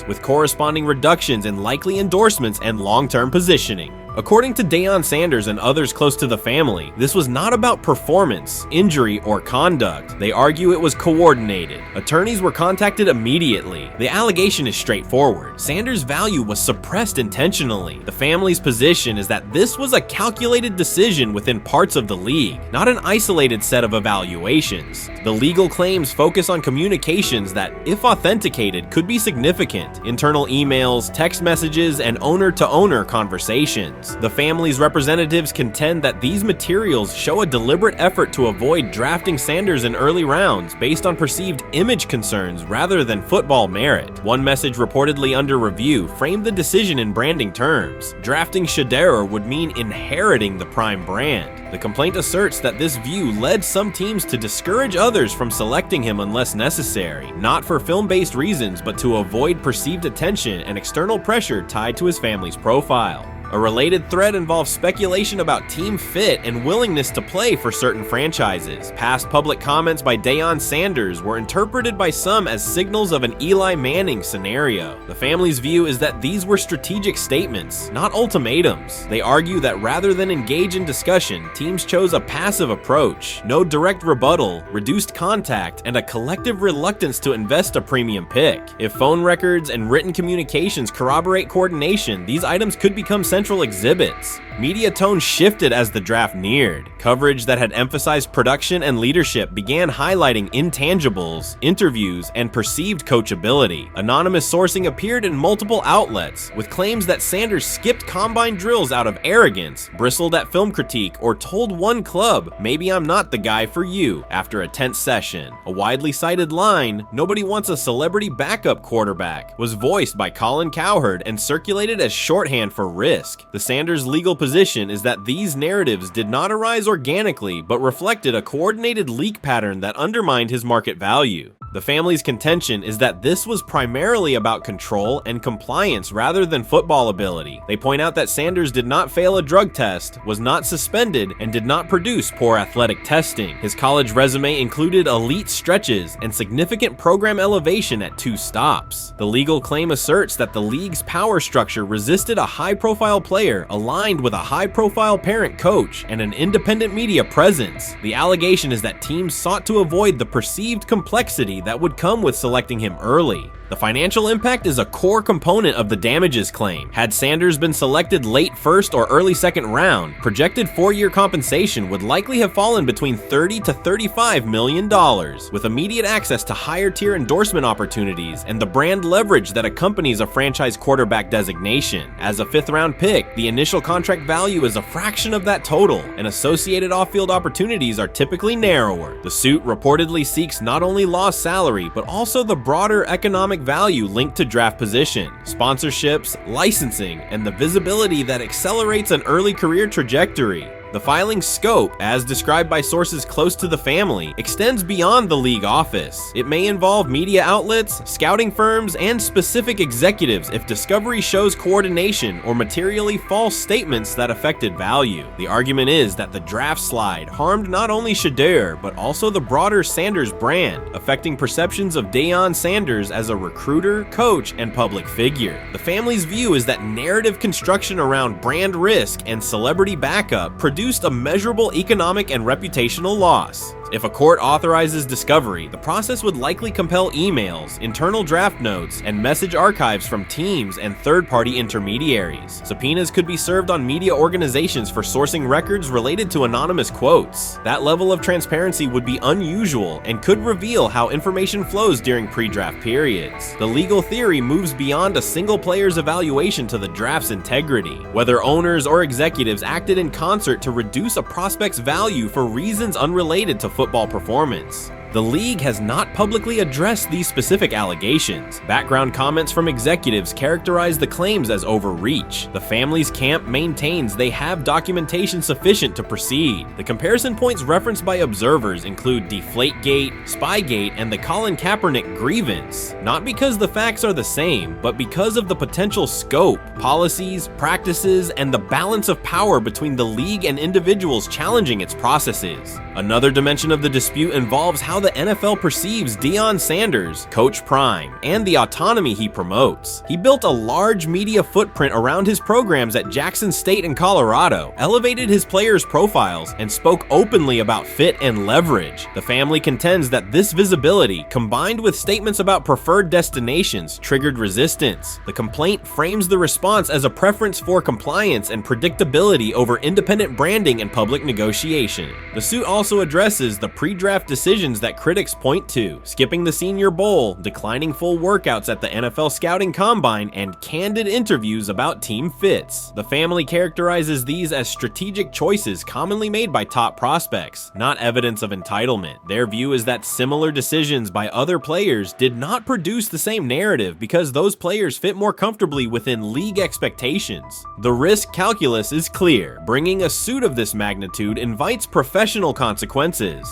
with corresponding reductions in likely endorsements and long-term positioning. According to Deion Sanders and others close to the family, this was not about performance, injury, or conduct. They argue it was coordinated. Attorneys were contacted immediately. The allegation is straightforward. Sanders' value was suppressed intentionally. The family's position is that this was a calculated decision within parts of the league, not an isolated set of evaluations. The legal claims focus on communications that, if authenticated, could be significant: internal emails, text messages, and owner-to-owner conversations. The family's representatives contend that these materials show a deliberate effort to avoid drafting Sanders in early rounds based on perceived image concerns rather than football merit. One message reportedly under review framed the decision in branding terms. Drafting Shedeur would mean inheriting the Prime brand. The complaint asserts that this view led some teams to discourage others from selecting him unless necessary, not for film-based reasons, but to avoid perceived attention and external pressure tied to his family's profile. A related thread involves speculation about team fit and willingness to play for certain franchises. Past public comments by Deion Sanders were interpreted by some as signals of an Eli Manning scenario. The family's view is that these were strategic statements, not ultimatums. They argue that rather than engage in discussion, teams chose a passive approach, no direct rebuttal, reduced contact, and a collective reluctance to invest a premium pick. If phone records and written communications corroborate coordination, these items could become central exhibits. Media tone shifted as the draft neared. Coverage that had emphasized production and leadership began highlighting intangibles, interviews, and perceived coachability. Anonymous sourcing appeared in multiple outlets, with claims that Sanders skipped combine drills out of arrogance, bristled at film critique, or told one club, "Maybe I'm not the guy for you," after a tense session. A widely cited line, "Nobody wants a celebrity backup quarterback," was voiced by Colin Cowherd and circulated as shorthand for risk. The Sanders legal position is that these narratives did not arise organically, but reflected a coordinated leak pattern that undermined his market value. The family's contention is that this was primarily about control and compliance rather than football ability. They point out that Sanders did not fail a drug test, was not suspended, and did not produce poor athletic testing. His college resume included elite stretches and significant program elevation at 2 stops. The legal claim asserts that the league's power structure resisted a high-profile player aligned with a high-profile parent coach and an independent media presence. The allegation is that teams sought to avoid the perceived complexity that would come with selecting him early. The financial impact is a core component of the damages claim. Had Sanders been selected late first or early second round, projected 4-year compensation would likely have fallen between $30 to $35 million, with immediate access to higher tier endorsement opportunities and the brand leverage that accompanies a franchise quarterback designation. As a 5th round pick, the initial contract value is a fraction of that total, and associated off-field opportunities are typically narrower. The suit reportedly seeks not only lost salary, but also the broader economic value linked to draft position, sponsorships, licensing, and the visibility that accelerates an early career trajectory. The filing's scope, as described by sources close to the family, extends beyond the league office. It may involve media outlets, scouting firms, and specific executives if discovery shows coordination or materially false statements that affected value. The argument is that the draft slide harmed not only Shedeur, but also the broader Sanders brand, affecting perceptions of Deion Sanders as a recruiter, coach, and public figure. The family's view is that narrative construction around brand risk and celebrity backup produced a measurable economic and reputational loss. If a court authorizes discovery, the process would likely compel emails, internal draft notes, and message archives from teams and third-party intermediaries. Subpoenas could be served on media organizations for sourcing records related to anonymous quotes. That level of transparency would be unusual and could reveal how information flows during pre-draft periods. The legal theory moves beyond a single player's evaluation to the draft's integrity, whether owners or executives acted in concert to reduce a prospect's value for reasons unrelated to football performance. The league has not publicly addressed these specific allegations. Background comments from executives characterize the claims as overreach. The family's camp maintains they have documentation sufficient to proceed. The comparison points referenced by observers include Deflategate, Spygate, and the Colin Kaepernick grievance, not because the facts are the same, but because of the potential scope, policies, practices, and the balance of power between the league and individuals challenging its processes. Another dimension of the dispute involves how the NFL perceives Deion Sanders, Coach Prime, and the autonomy he promotes. He built a large media footprint around his programs at Jackson State and Colorado, elevated his players' profiles, and spoke openly about fit and leverage. The family contends that this visibility, combined with statements about preferred destinations, triggered resistance. The complaint frames the response as a preference for compliance and predictability over independent branding and public negotiation. The suit also addresses the pre-draft decisions that critics point to, skipping the Senior Bowl, declining full workouts at the NFL Scouting Combine, and candid interviews about team fits. The family characterizes these as strategic choices commonly made by top prospects, not evidence of entitlement. Their view is that similar decisions by other players did not produce the same narrative because those players fit more comfortably within league expectations. The risk calculus is clear. Bringing a suit of this magnitude invites professional consequences.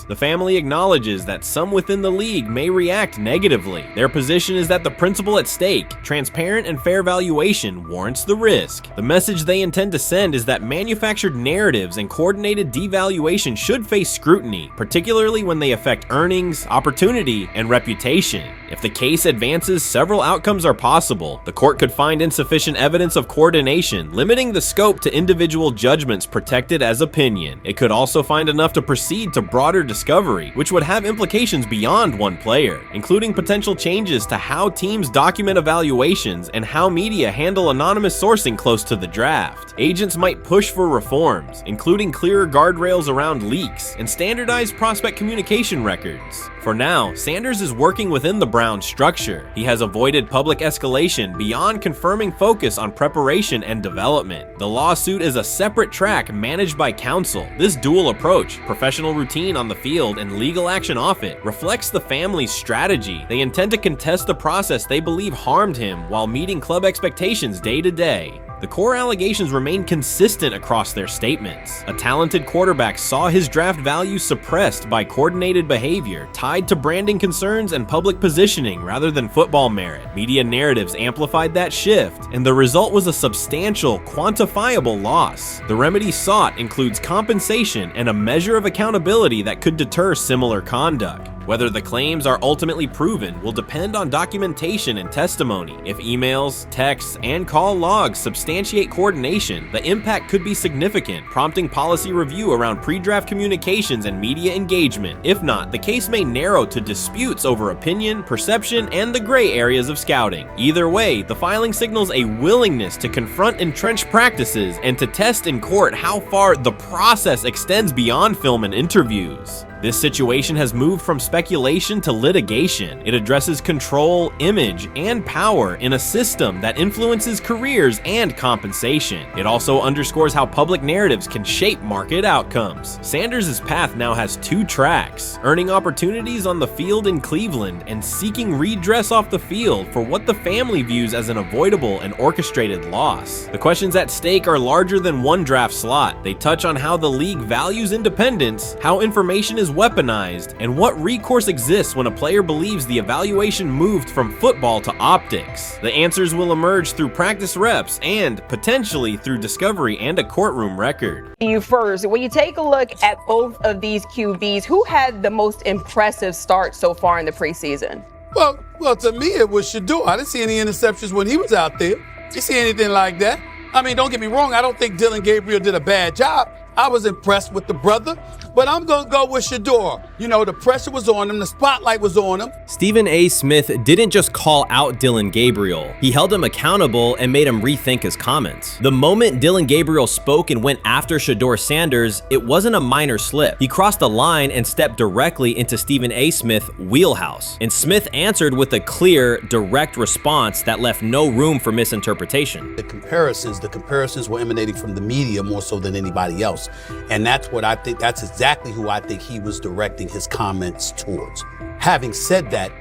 The family acknowledges that some within the league may react negatively. Their position is that the principle at stake, transparent and fair valuation, warrants the risk. The message they intend to send is that manufactured narratives and coordinated devaluation should face scrutiny, particularly when they affect earnings, opportunity, and reputation. If the case advances, several outcomes are possible. The court could find insufficient evidence of coordination, limiting the scope to individual judgments protected as opinion. It could also find enough to proceed to broader discovery, which would have implications beyond one player, including potential changes to how teams document evaluations and how media handle anonymous sourcing close to the draft. Agents might push for reforms, including clearer guardrails around leaks and standardized prospect communication records. For now, Sanders is working within the Browns structure. He has avoided public escalation beyond confirming focus on preparation and development. The lawsuit is a separate track managed by counsel. This dual approach, professional routine on the field and legal action off it, reflects the family's strategy. They intend to contest the process they believe harmed him while meeting club expectations day to day. The core allegations remain consistent across their statements. A talented quarterback saw his draft value suppressed by coordinated behavior tied to branding concerns and public positioning rather than football merit. Media narratives amplified that shift, and the result was a substantial, quantifiable loss. The remedy sought includes compensation and a measure of accountability that could deter similar conduct. Whether the claims are ultimately proven will depend on documentation and testimony. If emails, texts, and call logs substantiate coordination, the impact could be significant, prompting policy review around pre-draft communications and media engagement. If not, the case may narrow to disputes over opinion, perception, and the gray areas of scouting. Either way, the filing signals a willingness to confront entrenched practices and to test in court how far the process extends beyond film and interviews. This situation has moved from speculation to litigation. It addresses control, image, and power in a system that influences careers and compensation. It also underscores how public narratives can shape market outcomes. Sanders' path now has two tracks: earning opportunities on the field in Cleveland and seeking redress off the field for what the family views as an avoidable and orchestrated loss. The questions at stake are larger than one draft slot. They touch on how the league values independence, how information is weaponized, and what recourse exists when a player believes the evaluation moved from football to optics. The answers will emerge through practice reps and potentially through discovery and a courtroom record. You first, when you take a look at both of these QBs, who had the most impressive start so far in the preseason? Well, to me, it was Shedeur. I didn't see any interceptions when he was out there. Did you see anything like that? I mean, don't get me wrong. I don't think Dillon Gabriel did a bad job. I was impressed with the brother, but I'm going to go with Shedeur. You know, the pressure was on him. The spotlight was on him. Stephen A. Smith didn't just call out Dillon Gabriel. He held him accountable and made him rethink his comments. The moment Dillon Gabriel spoke and went after Shedeur Sanders, it wasn't a minor slip. He crossed the line and stepped directly into Stephen A. Smith's wheelhouse. And Smith answered with a clear, direct response that left no room for misinterpretation. The comparisons were emanating from the media more so than anybody else. And that's what I think, that's exactly who I think he was directing his comments towards. Having said that,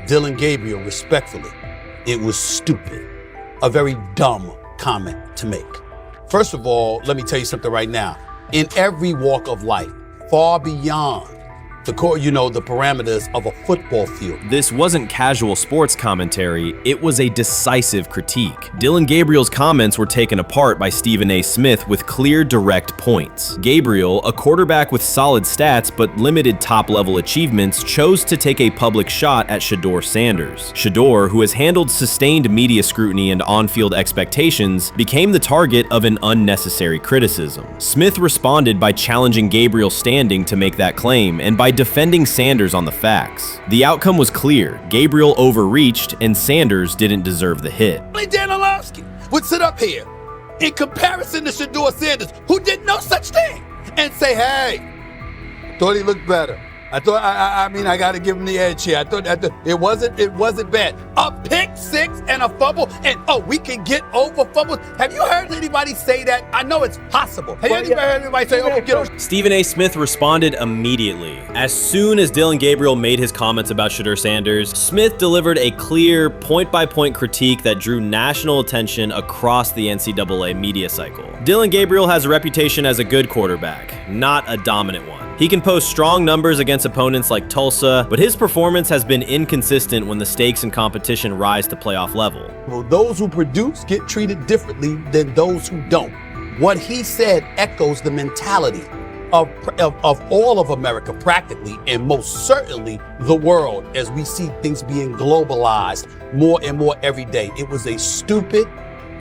Dillon Gabriel, respectfully, it was stupid. A very dumb comment to make. First of all, let me tell you something right now. In every walk of life, far beyond the parameters of a football field. This wasn't casual sports commentary, it was a decisive critique. Dillon Gabriel's comments were taken apart by Stephen A. Smith with clear, direct points. Gabriel, a quarterback with solid stats but limited top-level achievements, chose to take a public shot at Shedeur Sanders. Shedeur, who has handled sustained media scrutiny and on-field expectations, became the target of an unnecessary criticism. Smith responded by challenging Gabriel's standing to make that claim and by defending Sanders on the facts. The outcome was clear. Gabriel overreached and Sanders didn't deserve the hit. Dan Orlovsky would sit up here in comparison to Shedeur Sanders, who did no such thing, and say, hey, thought he looked better. I thought, I got to give him the edge here. I thought it wasn't bad. A pick six and a fumble, and we can get over fumbles. Have you heard anybody say that? I know it's possible. Have you ever heard anybody say, get over? Stephen A. Smith responded immediately. As soon as Dillon Gabriel made his comments about Shedeur Sanders, Smith delivered a clear, point-by-point critique that drew national attention across the NCAA media cycle. Dillon Gabriel has a reputation as a good quarterback, not a dominant one. He can post strong numbers against opponents like Tulsa, but his performance has been inconsistent when the stakes in competition rise to playoff level. Well, those who produce get treated differently than those who don't. What he said echoes the mentality of all of America practically, and most certainly the world, as we see things being globalized more and more every day. It was a stupid,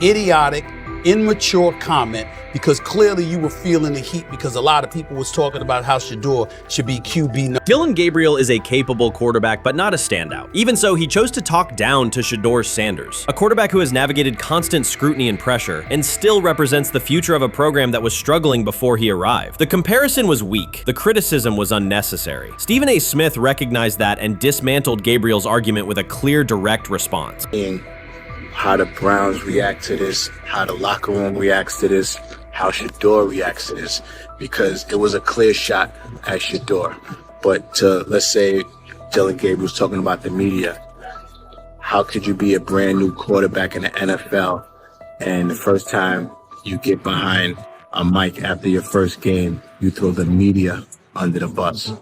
idiotic, immature comment, because clearly you were feeling the heat because a lot of people was talking about how Shedeur should be QB. Dillon Gabriel is a capable quarterback, but not a standout. Even so, he chose to talk down to Shedeur Sanders, a quarterback who has navigated constant scrutiny and pressure and still represents the future of a program that was struggling before he arrived. The comparison was weak. The criticism was unnecessary. Stephen A. Smith recognized that and dismantled Gabriel's argument with a clear, direct response. How the Browns react to this, how the locker room reacts to this, how Shedeur reacts to this, because it was a clear shot at Shedeur. But let's say Dillon Gabriel's talking about the media. How could you be a brand new quarterback in the NFL and the first time you get behind a mic after your first game, you throw the media under the bus?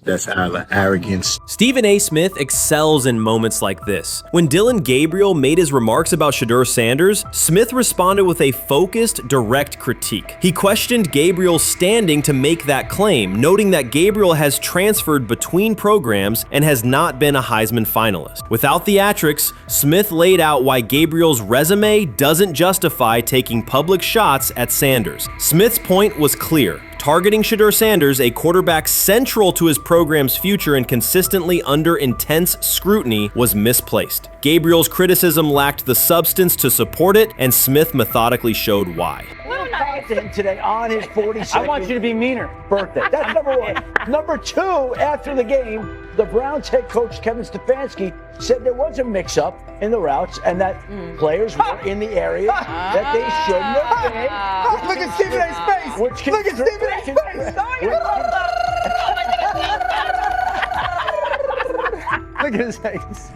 That's arrogance. Stephen A. Smith excels in moments like this. When Dillon Gabriel made his remarks about Shedeur Sanders, Smith responded with a focused, direct critique. He questioned Gabriel's standing to make that claim, noting that Gabriel has transferred between programs and has not been a Heisman finalist. Without theatrics, Smith laid out why Gabriel's resume doesn't justify taking public shots at Sanders. Smith's point was clear. Targeting Shedeur Sanders, a quarterback central to his program's future and consistently under intense scrutiny, was misplaced. Gabriel's criticism lacked the substance to support it, and Smith methodically showed why. Today on his 42nd I want you to be meaner birthday. That's number one. Number two, after the game, the Browns head coach Kevin Stefanski said there was a mix-up in the routes and that players were in the area that they shouldn't have been. Look at Stephen A's face. Look at Stephen A's face. Look at his face.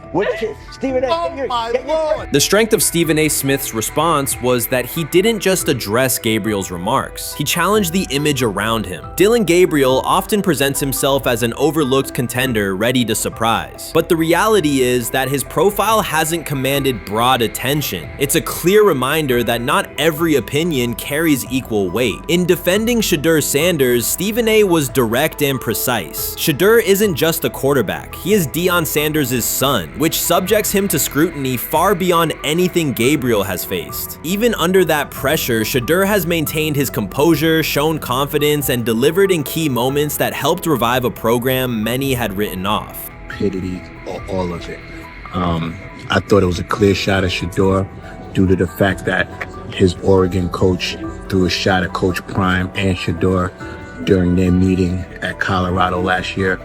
Stephen A. Oh my Lord. The strength of Stephen A. Smith's response was that he didn't just address Gabriel's remarks. He challenged the image around him. Dillon Gabriel often presents himself as an overlooked contender ready to surprise. But the reality is that his profile hasn't commanded broad attention. It's a clear reminder that not every opinion carries equal weight. In defending Shedeur Sanders, Stephen A. was direct and precise. Shedeur isn't just a quarterback. He is Deion Sanders' son, which subjects him to scrutiny far beyond anything Gabriel has faced. Even under that pressure, Shedeur has maintained his composure, shown confidence, and delivered in key moments that helped revive a program many had written off. Stupidity, all of it. I thought it was a clear shot at Shedeur due to the fact that his Oregon coach threw a shot at Coach Prime and Shedeur during their meeting at Colorado last year.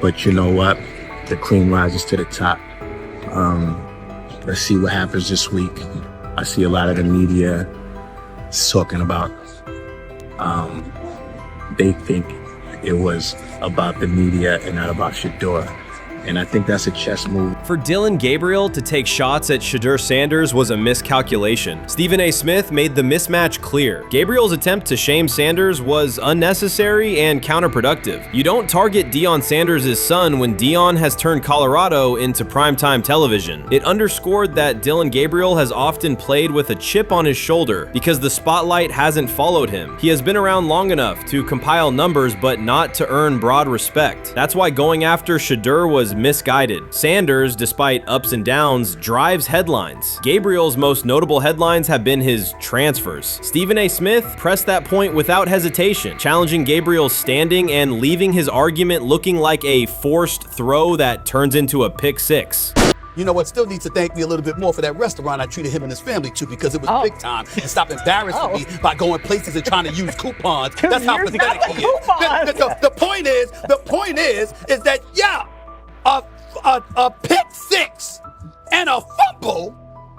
But you know what? The cream rises to the top. Let's see what happens this week. I see a lot of the media talking about they think it was about the media and not about Shedeur. And I think that's a chess move. For Dillon Gabriel to take shots at Shedeur Sanders was a miscalculation. Stephen A. Smith made the mismatch clear. Gabriel's attempt to shame Sanders was unnecessary and counterproductive. You don't target Deion Sanders' son when Deion has turned Colorado into primetime television. It underscored that Dillon Gabriel has often played with a chip on his shoulder because the spotlight hasn't followed him. He has been around long enough to compile numbers but not to earn broad respect. That's why going after Shedeur was misguided. Sanders, despite ups and downs, drives headlines. Gabriel's most notable headlines have been his transfers. Stephen A. Smith pressed that point without hesitation, challenging Gabriel's standing and leaving his argument looking like a forced throw that turns into a pick six. You know what? Still needs to thank me a little bit more for that restaurant I treated him and his family to, because it was big time, and stop embarrassing me by going places and trying to use coupons. That's how pathetic he is. The point is that a pick six and a fumble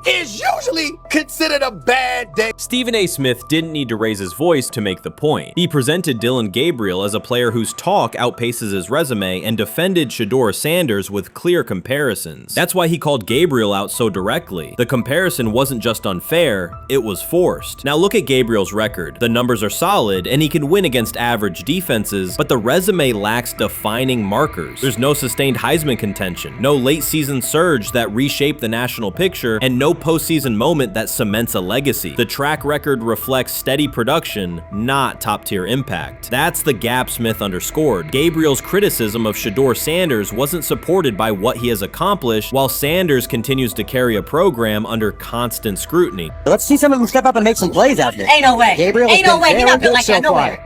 is usually considered a bad day. Stephen A. Smith didn't need to raise his voice to make the point. He presented Dillon Gabriel as a player whose talk outpaces his resume and defended Shedeur Sanders with clear comparisons. That's why he called Gabriel out so directly. The comparison wasn't just unfair, it was forced. Now look at Gabriel's record. The numbers are solid and he can win against average defenses, but the resume lacks defining markers. There's no sustained Heisman contention, no late season surge that reshaped the national picture, and no postseason moment that cements a legacy. The track record reflects steady production, not top-tier impact. That's the gap Smith underscored. Gabriel's criticism of Shedeur Sanders wasn't supported by what he has accomplished, while Sanders continues to carry a program under constant scrutiny. Let's see some of them step up and make some plays out there. Ain't no way. Gabriel ain't no way. He's not built like that. No way.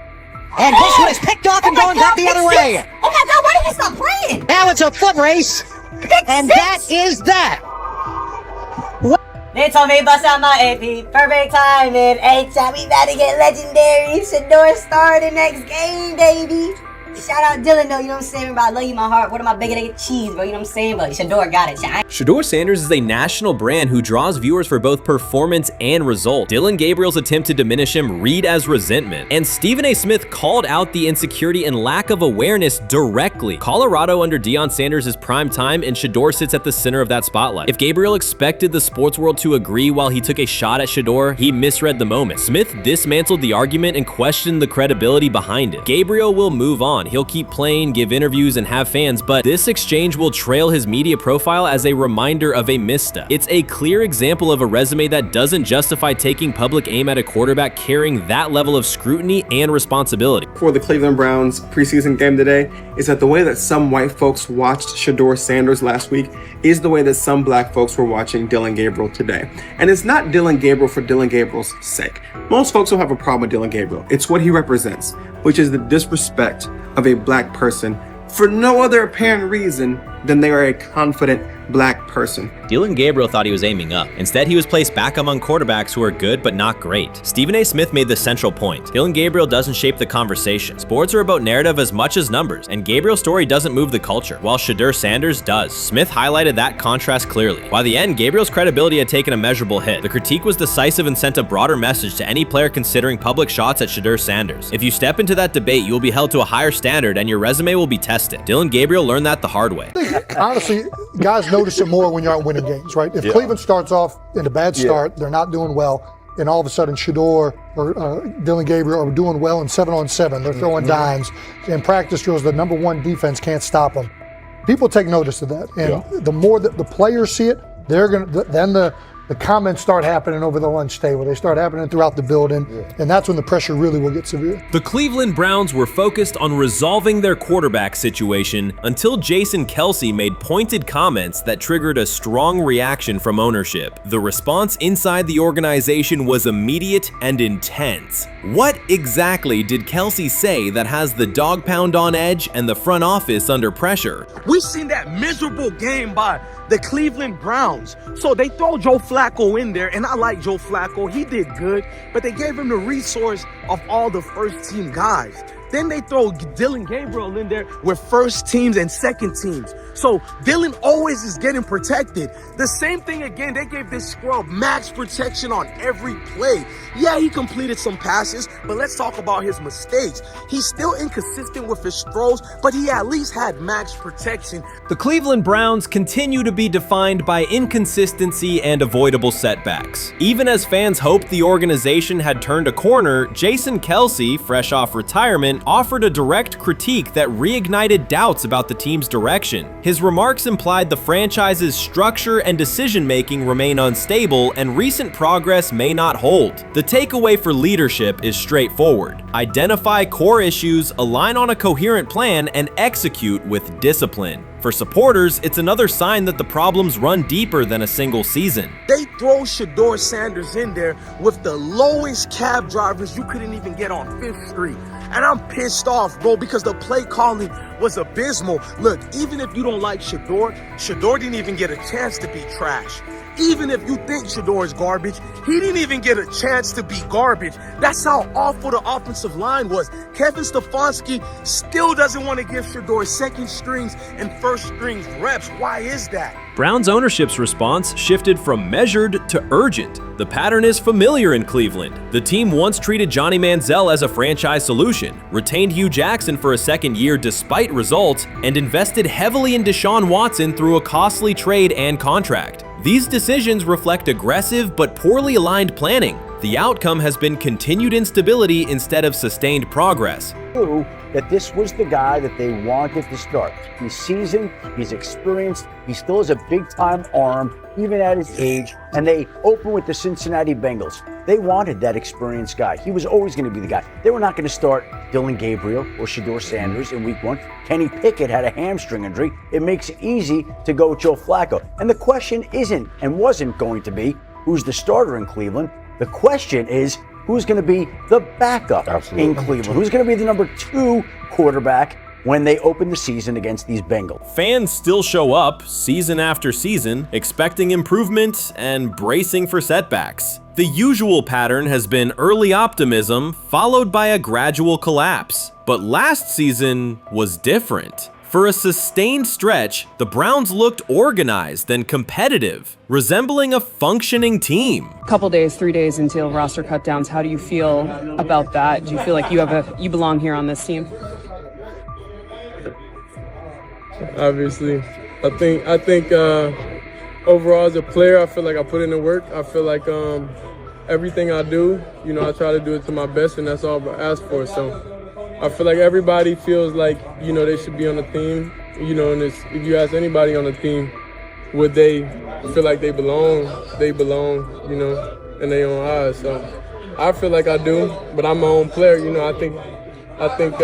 And this one is picked off and going back the other way. Oh my God, why did he stop playing? Now it's a foot race. And that is that. They told me bust out my AP, perfect timing. H-shot, we about to get legendary. Shedeur started next game, baby. Shout out Dillon though, you know what I'm saying? Bro, I love you, my heart. What am I bigger than cheese, bro? You know what I'm saying? But Shedeur got it. Shedeur Sanders is a national brand who draws viewers for both performance and result. Dillon Gabriel's attempt to diminish him read as resentment. And Stephen A. Smith called out the insecurity and lack of awareness directly. Colorado under Deion Sanders is prime time, and Shedeur sits at the center of that spotlight. If Gabriel expected the sports world to agree while he took a shot at Shedeur, he misread the moment. Smith dismantled the argument and questioned the credibility behind it. Gabriel will move on. He'll keep playing, give interviews, and have fans, but this exchange will trail his media profile as a reminder of a misstep. It's a clear example of a resume that doesn't justify taking public aim at a quarterback carrying that level of scrutiny and responsibility. For the Cleveland Browns preseason game today is that the way that some white folks watched Shedeur Sanders last week is the way that some black folks were watching Dillon Gabriel today. And it's not Dillon Gabriel for Dillon Gabriel's sake. Most folks don't have a problem with Dillon Gabriel. It's what he represents, which is the disrespect of a black person for no other apparent reason than they are a confident black person. Dillon Gabriel thought he was aiming up. Instead, he was placed back among quarterbacks who are good but not great. Stephen A. Smith made the central point. Dillon Gabriel doesn't shape the conversation. Sports are about narrative as much as numbers, and Gabriel's story doesn't move the culture, while Shedeur Sanders does. Smith highlighted that contrast clearly. By the end, Gabriel's credibility had taken a measurable hit. The critique was decisive and sent a broader message to any player considering public shots at Shedeur Sanders. If you step into that debate, you will be held to a higher standard and your resume will be tested. Dillon Gabriel learned that the hard way. Honestly, guys notice it more when you're out winning games, right? If Cleveland starts off in a bad start, they're not doing well, and all of a sudden Shedeur or Dillon Gabriel are doing well in 7-on-7, they're throwing dimes, and practice drills, the number one defense can't stop them. People take notice of that, and the more that the players see it, they're gonna then the comments start happening over the lunch table. They start happening throughout the building, and that's when the pressure really will get severe. The Cleveland Browns were focused on resolving their quarterback situation until Jason Kelce made pointed comments that triggered a strong reaction from ownership. The response inside the organization was immediate and intense. What exactly did Kelce say that has the dog pound on edge and the front office under pressure? We've seen that miserable game by the Cleveland Browns. So they throw Joe Flacco in there, and I like Joe Flacco. He did good, but they gave him the resource of all the first-team guys. Then they throw Dylan Gabriel in there with first teams and second teams. So Dylan always is getting protected. The same thing again, they gave this scrub max protection on every play. Yeah, he completed some passes, but let's talk about his mistakes. He's still inconsistent with his throws, but he at least had max protection. The Cleveland Browns continue to be defined by inconsistency and avoidable setbacks. Even as fans hoped the organization had turned a corner, Jason Kelce, fresh off retirement, offered a direct critique that reignited doubts about the team's direction. His remarks implied the franchise's structure and decision-making remain unstable and recent progress may not hold. The takeaway for leadership is straightforward. Identify core issues, align on a coherent plan, and execute with discipline. For supporters, it's another sign that the problems run deeper than a single season. They throw Shedeur Sanders in there with the lowest cab drivers you couldn't even get on 5th Street. And I'm pissed off, bro, because the play calling was abysmal. Look, even if you don't like Shedeur didn't even get a chance to be trash. Even if you think Shedeur is garbage, he didn't even get a chance to be garbage. That's how awful the offensive line was. Kevin Stefanski still doesn't want to give Shedeur second strings and first strings reps. Why is that? Browns ownership's response shifted from measured to urgent. The pattern is familiar in Cleveland. The team once treated Johnny Manziel as a franchise solution, retained Hugh Jackson for a second year despite results, and invested heavily in Deshaun Watson through a costly trade and contract. These decisions reflect aggressive but poorly aligned planning. The outcome has been continued instability instead of sustained progress. That this was the guy that they wanted to start. He's seasoned, he's experienced, he still has a big-time arm, even at his age, and they open with the Cincinnati Bengals. They wanted that experienced guy. He was always going to be the guy. They were not going to start Dylan Gabriel or Shedeur Sanders in week 1. Kenny Pickett had a hamstring injury. It makes it easy to go with Joe Flacco. And the question isn't and wasn't going to be who's the starter in Cleveland. The question is, who's going to be the backup in Cleveland? Who's going to be the number 2 quarterback when they open the season against these Bengals? Fans still show up season after season, expecting improvement and bracing for setbacks. The usual pattern has been early optimism followed by a gradual collapse. But last season was different. For a sustained stretch, the Browns looked organized and competitive, resembling a functioning team. Couple days, 3 days until roster cutdowns. How do you feel about that? Do you feel like you belong here on this team? Obviously, I think overall as a player, I feel like I put in the work. I feel like everything I do, I try to do it to my best, and that's all I ask for. So I feel like everybody feels like, they should be on the team, and if you ask anybody on the team, would they feel like they belong, in their own eyes. So I feel like I do, but I'm my own player, I think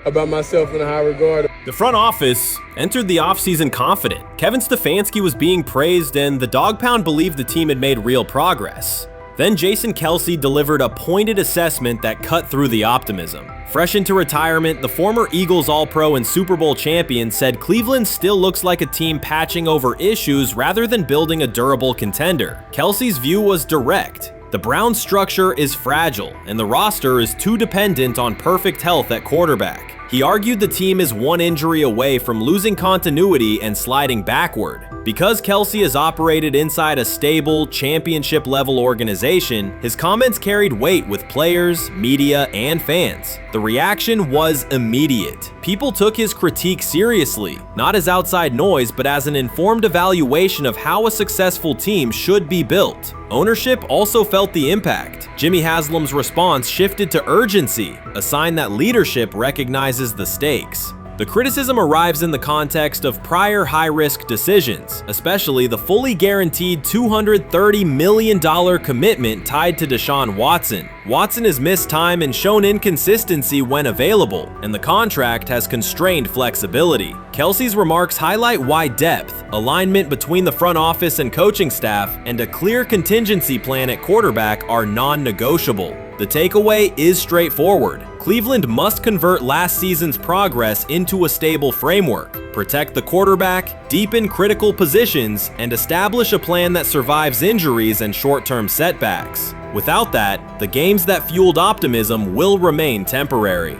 about myself in a high regard. The front office entered the offseason confident. Kevin Stefanski was being praised, and the Dog Pound believed the team had made real progress. Then Jason Kelce delivered a pointed assessment that cut through the optimism. Fresh into retirement, the former Eagles All-Pro and Super Bowl champion said Cleveland still looks like a team patching over issues rather than building a durable contender. Kelce's view was direct. The Browns' structure is fragile, and the roster is too dependent on perfect health at quarterback. He argued the team is one injury away from losing continuity and sliding backward. Because Kelce has operated inside a stable, championship-level organization, his comments carried weight with players, media, and fans. The reaction was immediate. People took his critique seriously, not as outside noise, but as an informed evaluation of how a successful team should be built. Ownership also felt the impact. Jimmy Haslam's response shifted to urgency, a sign that leadership recognizes the stakes. The criticism arrives in the context of prior high-risk decisions, especially the fully guaranteed $230 million commitment tied to Deshaun Watson. Watson has missed time and shown inconsistency when available, and the contract has constrained flexibility. Kelce's remarks highlight why depth, alignment between the front office and coaching staff, and a clear contingency plan at quarterback are non-negotiable. The takeaway is straightforward. Cleveland must convert last season's progress into a stable framework, protect the quarterback, deepen critical positions, and establish a plan that survives injuries and short-term setbacks. Without that, the games that fueled optimism will remain temporary.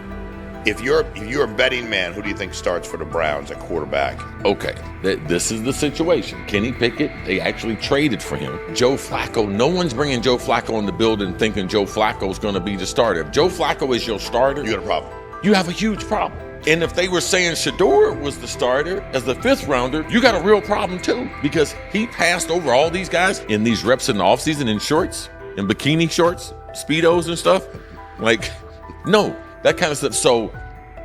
If you're a betting man, who do you think starts for the Browns at quarterback? Okay, this is the situation. Kenny Pickett, they actually traded for him. Joe Flacco, no one's bringing Joe Flacco in the building thinking Joe Flacco's going to be the starter. If Joe Flacco is your starter, you got a problem. You have a huge problem. And if they were saying Shedeur was the starter as the 5th rounder, you got a real problem too, because he passed over all these guys in these reps in the offseason in shorts, in bikini shorts, Speedos and stuff. Like, no. That kind of stuff. So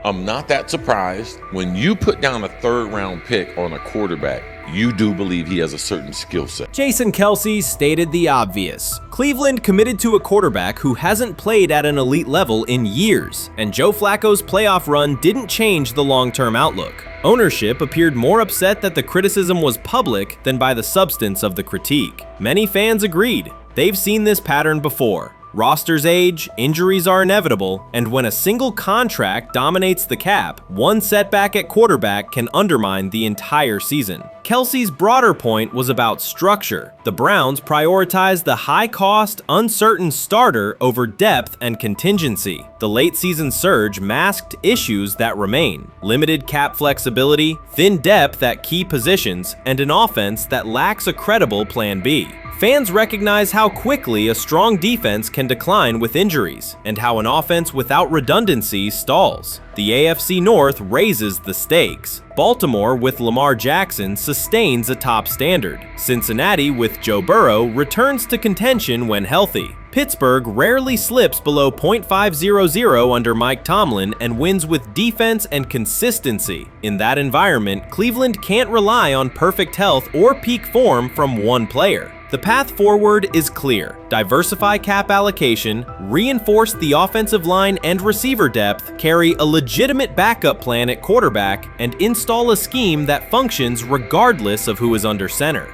I'm not that surprised when you put down a 3rd round pick on a quarterback. You do believe he has a certain skill set. Jason Kelce stated the obvious. Cleveland committed to a quarterback who hasn't played at an elite level in years, and Joe Flacco's playoff run didn't change the long-term outlook. Ownership appeared more upset that the criticism was public than by the substance of the critique. Many fans agreed. They've seen this pattern before. Rosters age, injuries are inevitable, and when a single contract dominates the cap, one setback at quarterback can undermine the entire season. Kelce's broader point was about structure. The Browns prioritized the high-cost, uncertain starter over depth and contingency. The late-season surge masked issues that remain: limited cap flexibility, thin depth at key positions, and an offense that lacks a credible plan B. Fans recognize how quickly a strong defense can decline with injuries, and how an offense without redundancy stalls. The AFC North raises the stakes. Baltimore with Lamar Jackson sustains a top standard. Cincinnati with Joe Burrow returns to contention when healthy. Pittsburgh rarely slips below .500 under Mike Tomlin and wins with defense and consistency. In that environment, Cleveland can't rely on perfect health or peak form from one player. The path forward is clear. Diversify cap allocation, reinforce the offensive line and receiver depth, carry a legitimate backup plan at quarterback, and install a scheme that functions regardless of who is under center.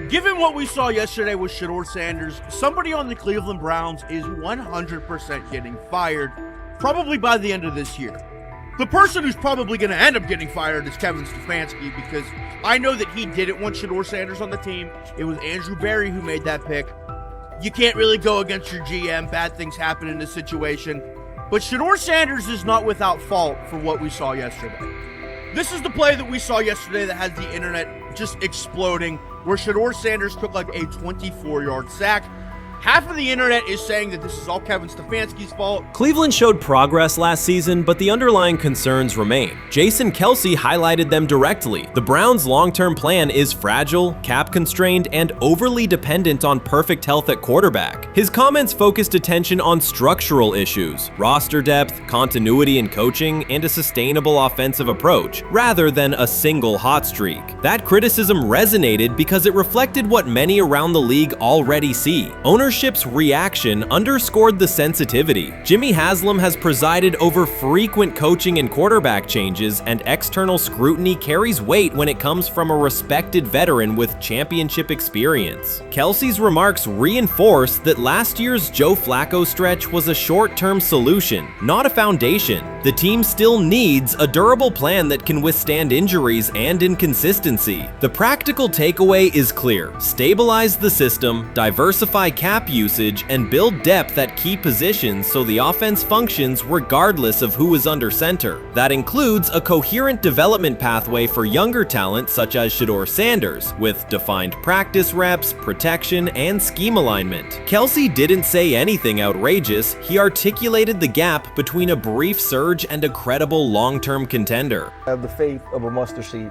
Given what we saw yesterday with Shedeur Sanders, somebody on the Cleveland Browns is 100% getting fired, probably by the end of this year. The person who's probably going to end up getting fired is Kevin Stefanski, because I know that he didn't want Shedeur Sanders on the team. It was Andrew Berry who made that pick. You can't really go against your GM. Bad things happen in this situation. But Shedeur Sanders is not without fault for what we saw yesterday. This is the play that we saw yesterday that has the internet just exploding, where Shedeur Sanders took like a 24-yard sack. Half of the internet is saying that this is all Kevin Stefanski's fault. Cleveland showed progress last season, but the underlying concerns remain. Jason Kelce highlighted them directly. The Browns' long-term plan is fragile, cap-constrained, and overly dependent on perfect health at quarterback. His comments focused attention on structural issues, roster depth, continuity in coaching, and a sustainable offensive approach, rather than a single hot streak. That criticism resonated because it reflected what many around the league already see. Ownership's reaction underscored the sensitivity. Jimmy Haslam has presided over frequent coaching and quarterback changes, and external scrutiny carries weight when it comes from a respected veteran with championship experience. Kelce's remarks reinforce that last year's Joe Flacco stretch was a short-term solution, not a foundation. The team still needs a durable plan that can withstand injuries and inconsistency. The practical takeaway is clear: stabilize the system, diversify cap usage, and build depth at key positions so the offense functions regardless of who is under center. That includes a coherent development pathway for younger talent such as Shedeur Sanders, with defined practice reps, protection, and scheme alignment. Kelce didn't say anything outrageous. He articulated the gap between a brief surge and a credible long-term contender. I have the faith of a mustard seed.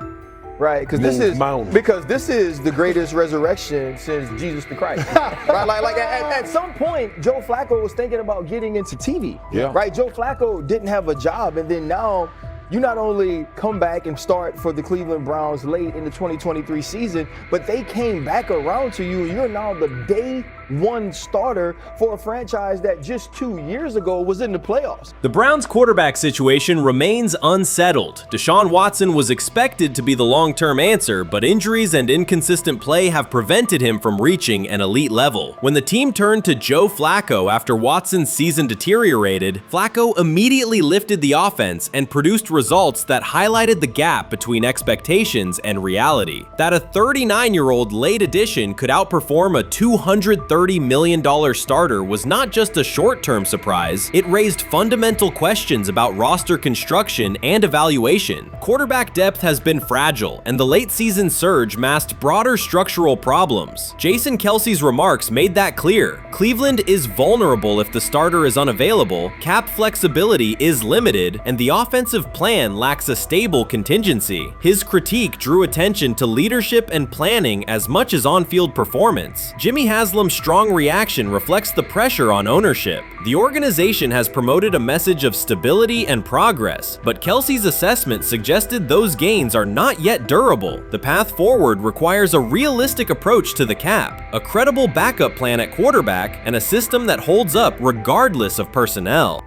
Right, because this is the greatest resurrection since Jesus the Christ. Right, like at some point, Joe Flacco was thinking about getting into TV. Yeah. Right, Joe Flacco didn't have a job, and then now you not only come back and start for the Cleveland Browns late in the 2023 season, but they came back around to you. You're now the day one starter for a franchise that just 2 years ago was in the playoffs. The Browns' quarterback situation remains unsettled. Deshaun Watson was expected to be the long-term answer, but injuries and inconsistent play have prevented him from reaching an elite level. When the team turned to Joe Flacco after Watson's season deteriorated, Flacco immediately lifted the offense and produced results that highlighted the gap between expectations and reality. That a 39-year-old late addition could outperform a $230 million starter was not just a short-term surprise, it raised fundamental questions about roster construction and evaluation. Quarterback depth has been fragile, and the late-season surge masked broader structural problems. Jason Kelce's remarks made that clear. Cleveland is vulnerable if the starter is unavailable, cap flexibility is limited, and the offensive plan lacks a stable contingency. His critique drew attention to leadership and planning as much as on-field performance. Jimmy Haslam's strong reaction reflects the pressure on ownership. The organization has promoted a message of stability and progress, but Kelce's assessment suggested those gains are not yet durable. The path forward requires a realistic approach to the cap, a credible backup plan at quarterback, and a system that holds up regardless of personnel.